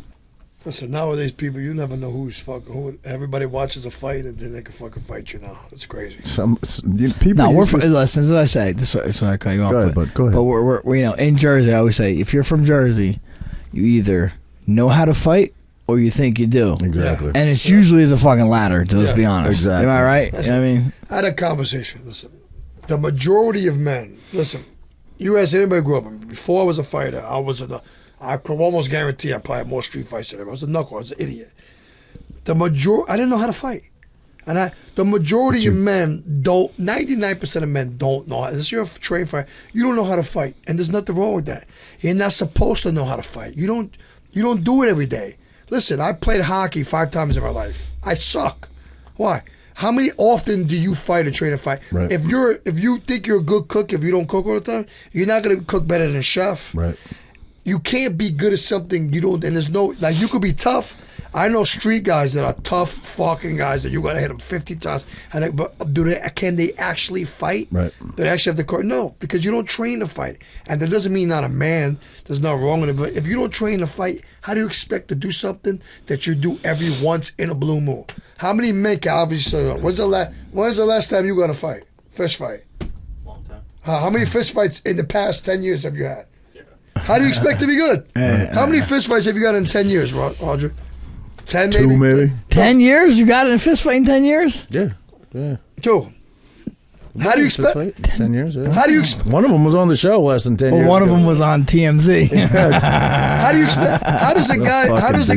Listen, nowadays people, you never know who's fucking who. Everybody watches a fight and then they can fucking fight you now. It's crazy. People. no, used to- listen, as I say, this is I cut you off. Go ahead, bud. Go ahead. But we're in Jersey, I always say, if you're from Jersey, you either know how to fight or you think you do. Exactly. And it's usually the fucking latter, let's be honest. Exactly. Am I right? Listen, I mean, I had a conversation. Listen, the majority of men, listen, you ask anybody who grew up, before I was a fighter, I could almost guarantee I probably had more street fights than ever. I was a knuckle. I was an idiot. I didn't know how to fight. And the majority of men don't, 99% of men don't know. Unless you're a trained fighter, you don't know how to fight. And there's nothing wrong with that. You're not supposed to know how to fight. You don't do it every day. Listen, I played hockey 5 times in my life. I suck. Why? How many often do you fight and train a fight? Right. If you think you're a good cook, if you don't cook all the time, you're not gonna cook better than a chef. Right. You can't be good at something you don't, and there's no, like, you could be tough. I know street guys that are tough fucking guys that you gotta hit them 50 times. But can they actually fight? Right. Do they actually have the courage? No, because you don't train to fight. And that doesn't mean not a man. There's nothing wrong with it. But if you don't train to fight, how do you expect to do something that you do every once in a blue moon? How many men can obviously say, when's the last time you got to fight? Fist fight? Long time. How many fist fights in the past 10 years have you had? 0. How do you expect to be good? How many fist fights have you got in 10 years, Audrey? 10 maybe? 2 maybe. 10 years? You got it in a fist fight in 10 years? Yeah. 2. How do you expect? 10 years. Yeah. How do you expect? One of them was on the show less than 10 Well, years. one of ago. them was on TMZ. How do you expect? How does a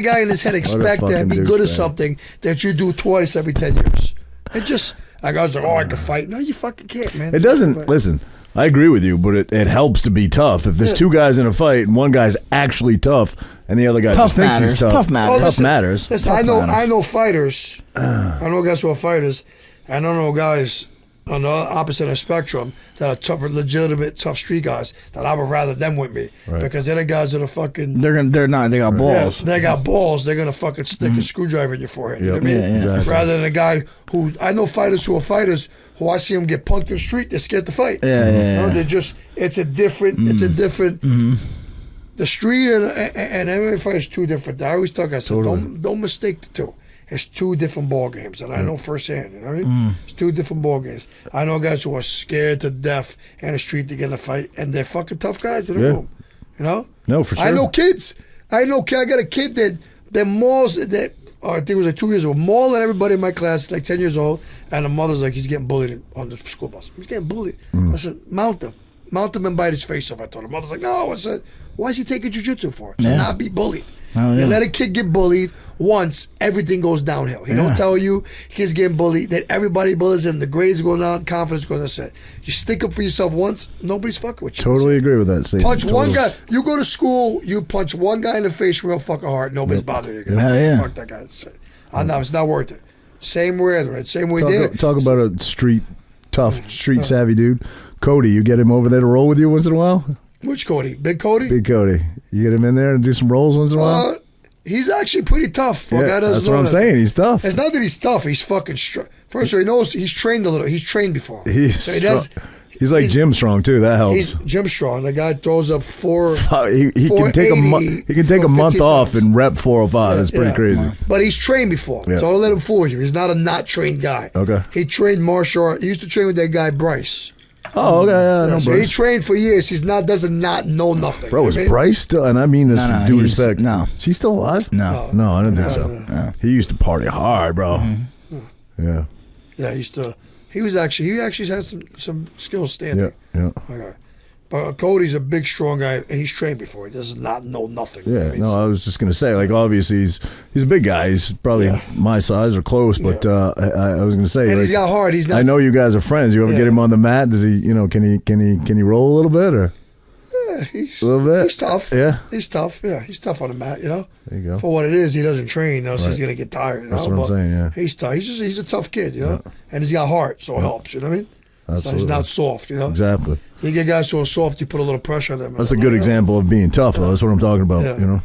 guy in his head expect to fucking be good at douchebag. something that you do twice every 10 years? It just, like, I was like, I can fight. No, you fucking can't, man. It doesn't. Listen, I agree with you, but it helps to be tough. If there's 2 guys in a fight and one guy's actually tough and the other guy Tough just thinks matters. he's tough. Tough matters. Tough matters. Listen, I know fighters. I know guys who are fighters. I don't know guys on the opposite of the spectrum that are tough, legitimate, tough street guys that I would rather them with me because they're the guys that are fucking. They're not. They got balls. Yeah, they got balls. They're gonna fucking stick a screwdriver in your forehead. You know Yep. what I mean? Yeah, exactly. Rather than a guy who I know fighters who are fighters who I see them get punked in the street. They're scared to fight. Yeah. You know, they're just. It's a different. The street and MMA fight is 2 different. I always talk. I said, don't mistake the 2. It's 2 different ball games, and I know firsthand. You know what I mean? It's 2 different ball games. I know guys who are scared to death in the street to get in a fight, and they're fucking tough guys in the room. You know? No, for sure. I know kids. I got a kid that mauls that. I think it was like 2 years old, mauling everybody in my class, like 10 years old, and the mother's like, he's getting bullied on the school bus. He's getting bullied. I said, mount him and bite his face off. I told her. Mother's like, no. I said, why is he taking jiu-jitsu for? To not be bullied. Oh, yeah. You let a kid get bullied once, everything goes downhill. He don't tell you he's getting bullied, then everybody bullies him, the grades go down, confidence goes down. You stick up for yourself once, nobody's fucking with you. Totally agree with that statement. Punch one guy. You go to school, you punch one guy in the face real fucking hard, nobody's bothering you. Hell yeah. Fuck that guy. It's not worth it. Same way, right? Same way. Talk about a tough, street savvy dude. Cody, you get him over there to roll with you once in a while? Which Cody? Big Cody? Big Cody. You get him in there and do some rolls once in a while? He's actually pretty tough. Yeah, that's what I'm saying. He's tough. It's not that he's tough. He's fucking strong. First of all, he knows he's trained a little. He's trained before. He's like gym strong too. That helps. He's gym strong. The guy throws up He can take a month. He can take a month off and rep 405. It's pretty crazy. But he's trained before, so don't let him fool you. He's not a not trained guy. Okay. He trained martial art. He used to train with that guy Bryce. Oh, okay. Yeah, no, so he trained for years. He's does not know nothing. Bro, is Bryce still? And I mean this with due respect. No. Is he still alive? No. No, I don't think so. No. He used to party hard, bro. Mm-hmm. Yeah. Yeah, he used to. He actually had some skills standing. Yeah. Okay. But Cody's a big, strong guy, and he's trained before. He does not know nothing. Yeah, I was just gonna say, like, obviously he's a big guy. He's probably my size or close, but I was gonna say, and like, he's got heart. He's not. I know you guys are friends. You ever get him on the mat? Does he, can he roll a little bit or? Yeah, he's a little bit. He's tough. Yeah, he's tough. Yeah, he's tough on the mat. There you go. For what it is, he doesn't train. So he's gonna get tired. That's what I'm saying. Yeah, he's tough. He's a tough kid. And he's got heart, so it helps. You know what I mean? Absolutely. So he's not soft. Exactly. You get guys who are soft, you put a little pressure on them. That's a good example of being tough, though. That's what I'm talking about. Yeah.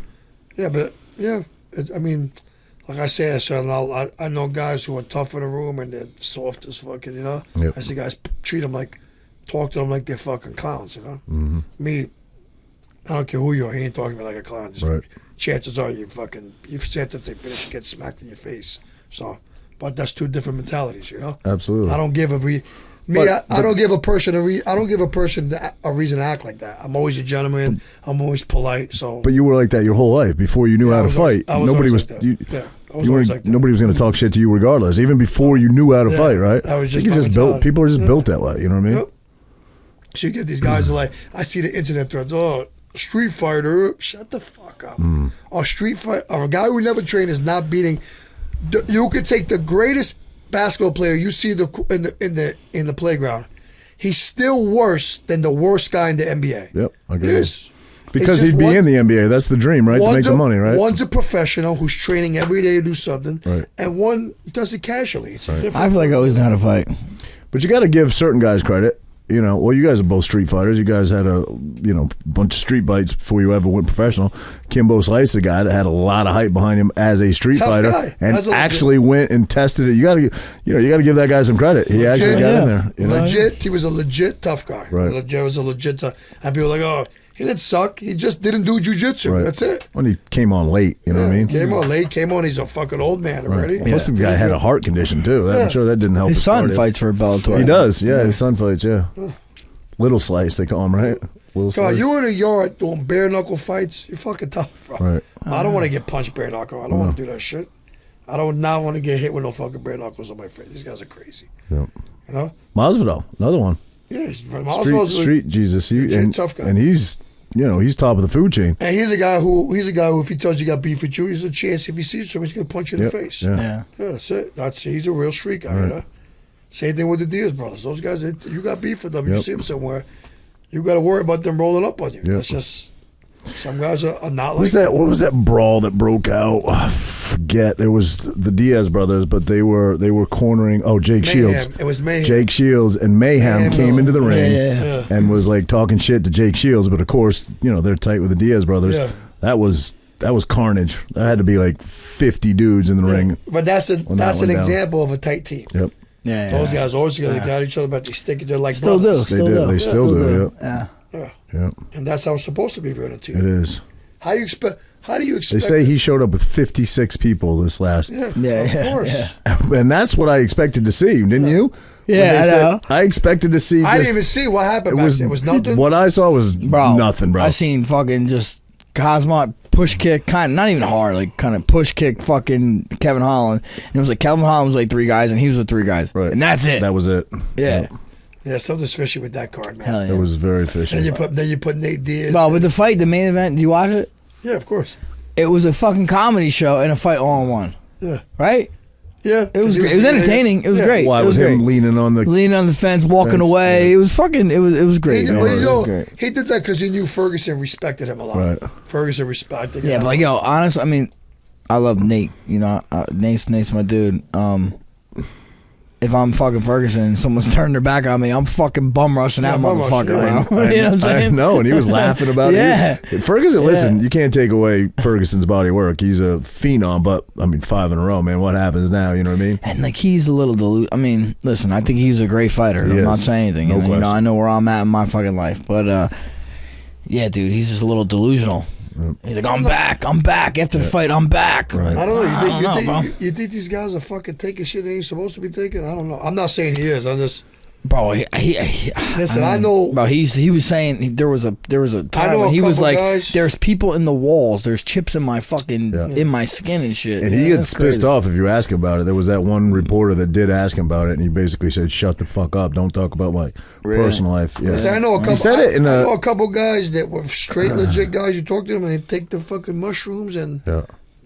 Yeah, but I mean, like I said, I know guys who are tough in the room and they're soft as fucking. Yep. I see guys talk to them like they're fucking clowns. Mm-hmm. Me, I don't care who you are. He ain't talking to me like a clown. Right. Chances are you sentence they finish, you get smacked in your face. So, but that's two different mentalities. Absolutely. I don't give I don't give a person a reason to act like that. I'm always a gentleman. I'm always polite. So, but you were like that your whole life before you knew how to fight. Nobody was. Like that. Nobody was going to talk shit to you regardless, even before you knew how to fight. Right? I was just People are just built that way. You know what I mean? Yep. So you get these guys who are like, I see the internet threads. Oh, street fighter, shut the fuck up. A street fight, or a guy who never trained is not beating. You could take the greatest basketball player you see in the playground. He's still worse than the worst guy in the NBA. Yep, I agree. Yes. Because he'd be in the NBA. That's the dream, right? To make the money, right? One's a professional who's training every day to do something, right, and one does it casually. It's different. I feel like I always know how to fight. But you got to give certain guys credit. Well, you guys are both street fighters. You guys had a bunch of street fights before you ever went professional. Kimbo Slice, the guy that had a lot of hype behind him as a street fighter, and actually went and tested it. You got to give that guy some credit. He actually got in there. Legit, he was a legit tough guy. Right, He was a legit tough. And people are like, oh, he didn't suck. He just didn't do jiu-jitsu. Right. That's it. When he came on late, you know what I mean? Came on late. Came on. He's a fucking old man already. Plus, the guy had a heart condition too. I'm sure that didn't help. His son fights for Bellator. He does. Yeah, his son fights. Yeah. Little Slice, they call him, right? Come on, you in a yard doing bare knuckle fights, you're fucking tough, bro. Right. I don't want to get punched bare knuckle. I don't want to do that shit. I don't not want to get hit with no fucking bare knuckles on my face. These guys are crazy. Yep. Masvidal, another one. Yeah, Masvidal's street Jesus. Tough guy. And he's top of the food chain. And he's a guy who if he tells you got beef with you, there's a chance if he sees somebody, he's gonna punch you in the face. Yeah. That's it. He's a real street guy. Right. Same thing with the Diaz brothers. Those guys, you got beef with them. You see them somewhere, you got to worry about them rolling up on you. That's just some guys are not like that. What was that brawl that broke out? I forget. It was the Diaz brothers, but they were cornering. Oh, Jake Shields. It was Mayhem. Jake Shields and Mayhem came into the ring and was like talking shit to Jake Shields. But of course, they're tight with the Diaz brothers. Yeah. That was carnage. There had to be like 50 dudes in the ring. But that's an example of a tight team. Yep. Yeah, those guys always got each other, but they stick it there like still brothers. They still do. Yeah. And that's how it's supposed to be for a team. It is. How do you expect? They say he showed up with 56 people this last. Of course. Yeah. And that's what I expected to see, didn't you? Yeah, I know. I expected to see. I didn't even see what happened. It was nothing. What I saw was nothing, bro. I seen fucking just Cosmo push kick, kind of not even hard, like kind of push kick fucking Kevin Holland. And it was like Kevin Holland was like 3 guys and he was with 3 guys. Right. And that's it. That was it. Yeah. Something's fishy with that card, man. Hell yeah. It was very fishy. Then you put Nate Diaz. Well, with the fight, the main event, did you watch it? Yeah, of course. It was a fucking comedy show and a fight all in one. Yeah. Right? Yeah. It was great. It was entertaining. It was great. Why it was him great. leaning on the fence, walking fence, away? yeah. It was fucking. It was great. He, man. but It you was know, great. he did that because he knew Ferguson respected him a lot. Right. Ferguson respected him. Yeah, but like yo, honest. I mean, I love Nate. You know, Nate's my dude. If I'm fucking Ferguson and someone's turning their back on me, I'm fucking bum rushing that bum rushing, motherfucker, yeah. bro. You know what I'm I saying? know, and he was laughing about Yeah. it. Ferguson, listen, Yeah. you can't take away Ferguson's body of work. He's a phenom, but I mean, 5 in a row, man. What happens now? You know what I mean? And like he's a little I mean, listen, I think he's a great fighter. He I'm is. not saying anything. No And, you question. know, I know where I'm at in my fucking life, but yeah, dude, he's just a little delusional. He's like, I'm back. After the fight, I'm back. Right. I don't know. bro. You think these guys are fucking taking shit they ain't supposed to be taking? I don't know. I'm not saying he is. I'm just Bro, listen. I know. Bro, he was saying there was a time know when a he was couple like, guys- "There's people in the walls. There's chips in my fucking Yeah. in my skin and shit." And Yeah, he that's gets pissed crazy. off if you ask him about it. There was that one reporter that did ask him about it, and he basically said, "Shut the fuck up! Don't talk about my personal life." Yeah, Listen, I know a couple. He said it in I a. know a couple guys that were straight legit guys. You talk to them and they take the fucking mushrooms and Yeah.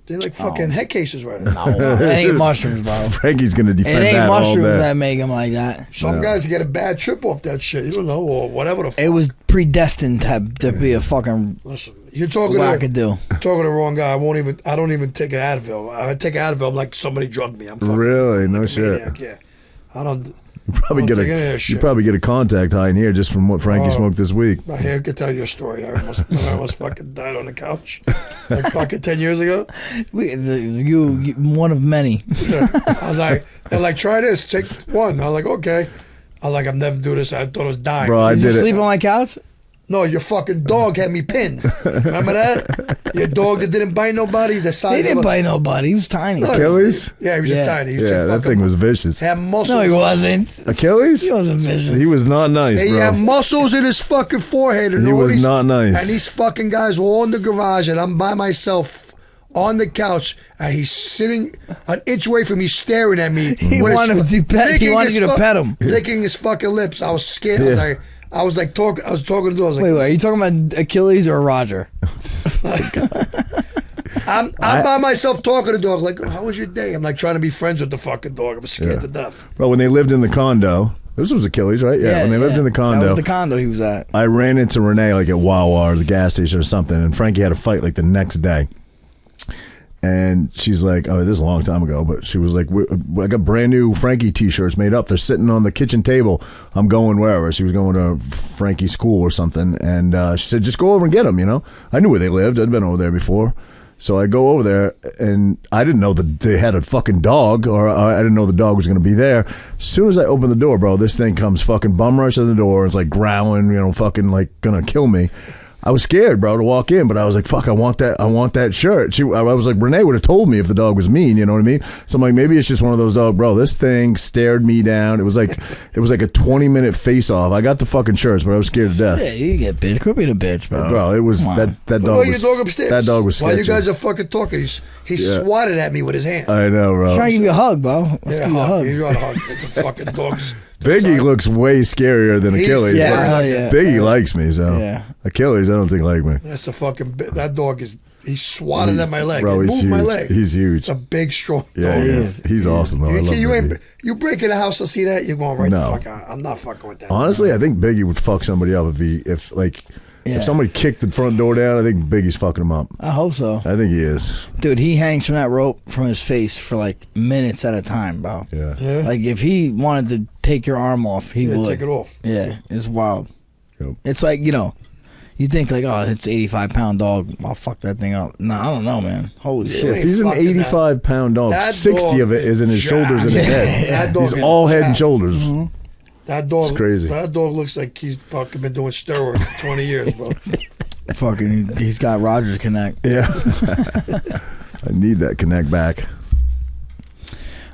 they're like fucking head cases right now. No, it ain't mushrooms, bro. Frankie's gonna It defend ain't that all mushrooms day. that make him like that. Some guys get a bad trip off that shit. You don't know, or whatever the fuck. It was predestined to be a fucking Listen, you're talking to wackadoo. the wrong guy. I don't even take an Advil. I take an Advil. I'm like somebody drugged me. I'm fucking Really? No like a shit. maniac, yeah. I don't. You probably I get don't take any of that you shit. probably get a contact high in here just from what Frankie smoked this week. I could tell you a story. I almost fucking died on the couch like fucking 10 years ago. You one of many. I was like, they're like, try this, take one. I was like, okay. I was like, I've never do this. I thought I was dying. Bro, I Did you did sleep it. on my couch? No, your fucking dog had me pinned. Remember that? Your dog that didn't bite nobody. The He size didn't of a, bite nobody. He was tiny. Achilles? Yeah, he was Yeah. a tiny. He was Yeah, a that fucking- thing was vicious. Had muscles. No, he wasn't. Achilles? He wasn't vicious. He was not nice, He bro. had muscles in his fucking forehead. And He all was these, not nice. And these fucking guys were all in the garage, and I'm by myself on the couch, and he's sitting an inch away from me, staring at me. He with his- wanted to pet- he licking wanted his you to fu- pet him. Licking his fucking lips. I was scared. I was talking to the dog. I was like, Wait, are you talking about Achilles or Roger? I'm by myself talking to the dog. Like, how was your day? I'm like trying to be friends with the fucking dog. I'm scared to death. Bro, when they lived in the condo, this was Achilles, right? Yeah, when they lived in the That condo. was the condo he was at. I ran into Renee like at Wawa or the gas station or something, and Frankie had a fight like the next day. And she's like, oh, this is a long time ago, but she was like, I got brand new Frankie t-shirts made up. They're sitting on the kitchen table. I'm going wherever. She was going to Frankie's school or something. And she said, just go over and get them, you know. I knew where they lived. I'd been over there before. So I go over there, and I didn't know that they had a fucking dog, or I didn't know the dog was going to be there. As soon as I open the door, bro, this thing comes fucking bum rush to the door. It's like growling, you know, fucking like going to kill me. I was scared, bro, to walk in, but I was like, fuck, I want that shirt. I was like, Renee would have told me if the dog was mean, you know what I mean? So I'm like, maybe it's just one of those dogs, bro. This thing stared me down. It was like a 20-minute face-off. I got the fucking shirts, but I was scared to death. Yeah, you get bitch. Quit being a bitch, bro. Bro, it was Come on. that dog Why was your dog upstairs? that dog was While sketchy. you guys are fucking talking, he swatted at me with his hand. I know, bro. Trying to give you a hug, bro. Let's Yeah, give you a hug. You got a hug. The fucking dogs. Biggie looks way scarier than He's- Achilles. yeah, but hell yeah. Biggie likes me, so Yeah. Achilles, I don't think like me. That's a fucking. That dog is. He swatted at my leg. Bro, He he's moved my huge. leg. He's huge. It's a big, strong Yeah, dog. he is. He's awesome though. I love You Biggie. ain't. You break in the house to see that, you're going right No. the fuck out. I'm not fucking with that. Honestly, I think Biggie would fuck somebody up if Yeah. somebody kicked the front door down. I think Biggie's fucking him up. I hope so. I think he is. Dude, he hangs from that rope from his face for like minutes at a time, bro. Yeah. Yeah. Like if he wanted to take your arm off, he would. Take it off. Yeah, it's wild. Yep. It's like, you know, you think like, oh, it's 85-pound dog. I'll fuck that thing up. No, I don't know, man. Holy Yeah. shit. If he's an fucking 85-pound dog, That 60 dog of it is in his is shoulders and his jacked. head. That dog He's is all head and jacked. shoulders. That dog. It's crazy. That dog looks like he's fucking been doing steroids for 20 years, bro. Fucking, he's got Rogers Connect. Yeah. I need that connect back.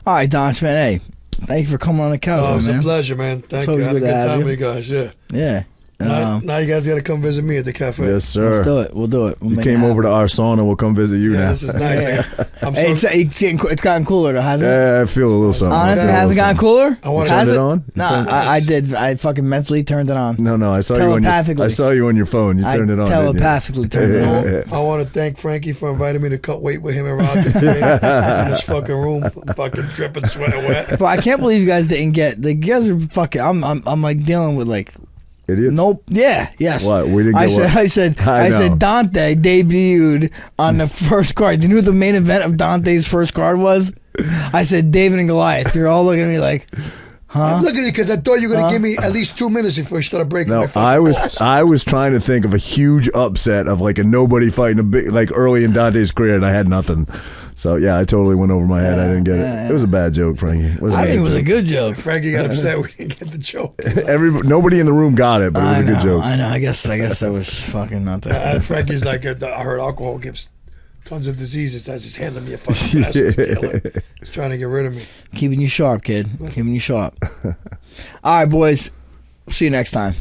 All right, Don, man. Hey, thank you for coming on the couch, Oh, it was man. a pleasure, man. Thank So you. I had a good good to have time you. with you guys. Yeah. Yeah. Now you guys got to come visit me at the cafe. Yes, sir. Let's do it. We'll do it. We'll You make came it over to our sauna. We'll come visit you Yeah, now. this is nice. I'm Hey, so, it's gotten cooler though, hasn't it? Yeah, I feel a little something. Honestly, I feel a it hasn't little gotten something. cooler. I want Turned Has it on? You No, turned- I did. I fucking mentally turned it on. No, I saw you on Telepathically. I saw you on your phone. You turned it on. didn't you? Telepathically turned it on. I want to thank Frankie for inviting me to cut weight with him and Roger today in this fucking room, fucking dripping, sweating wet. But I can't believe you guys didn't get. The guys are fucking. I'm like dealing with like. Idiots. Nope. Yeah. Yes. What? We didn't get what? I said Dante debuted on the first card. You knew what the main event of Dante's first card was? I said David and Goliath. You're all looking at me like, I'm looking at you because I thought you were going to give me at least 2 minutes before you started breaking my No, fucking balls. I was trying to think of a huge upset of like a nobody fighting a big like early in Dante's career, and I had nothing. So yeah, I totally went over my head. I didn't get it. It was a bad joke, Frankie. I think it was a good joke. Frankie got upset we didn't get the joke. Nobody in the room got it, but it was a good joke. I know. I guess that was fucking not that. Frankie's like, I heard alcohol gives tons of diseases. As he's handing me a fucking plastic killer. He's trying to get rid of me. Keeping you sharp, kid. Keeping you sharp. All right, boys. See you next time.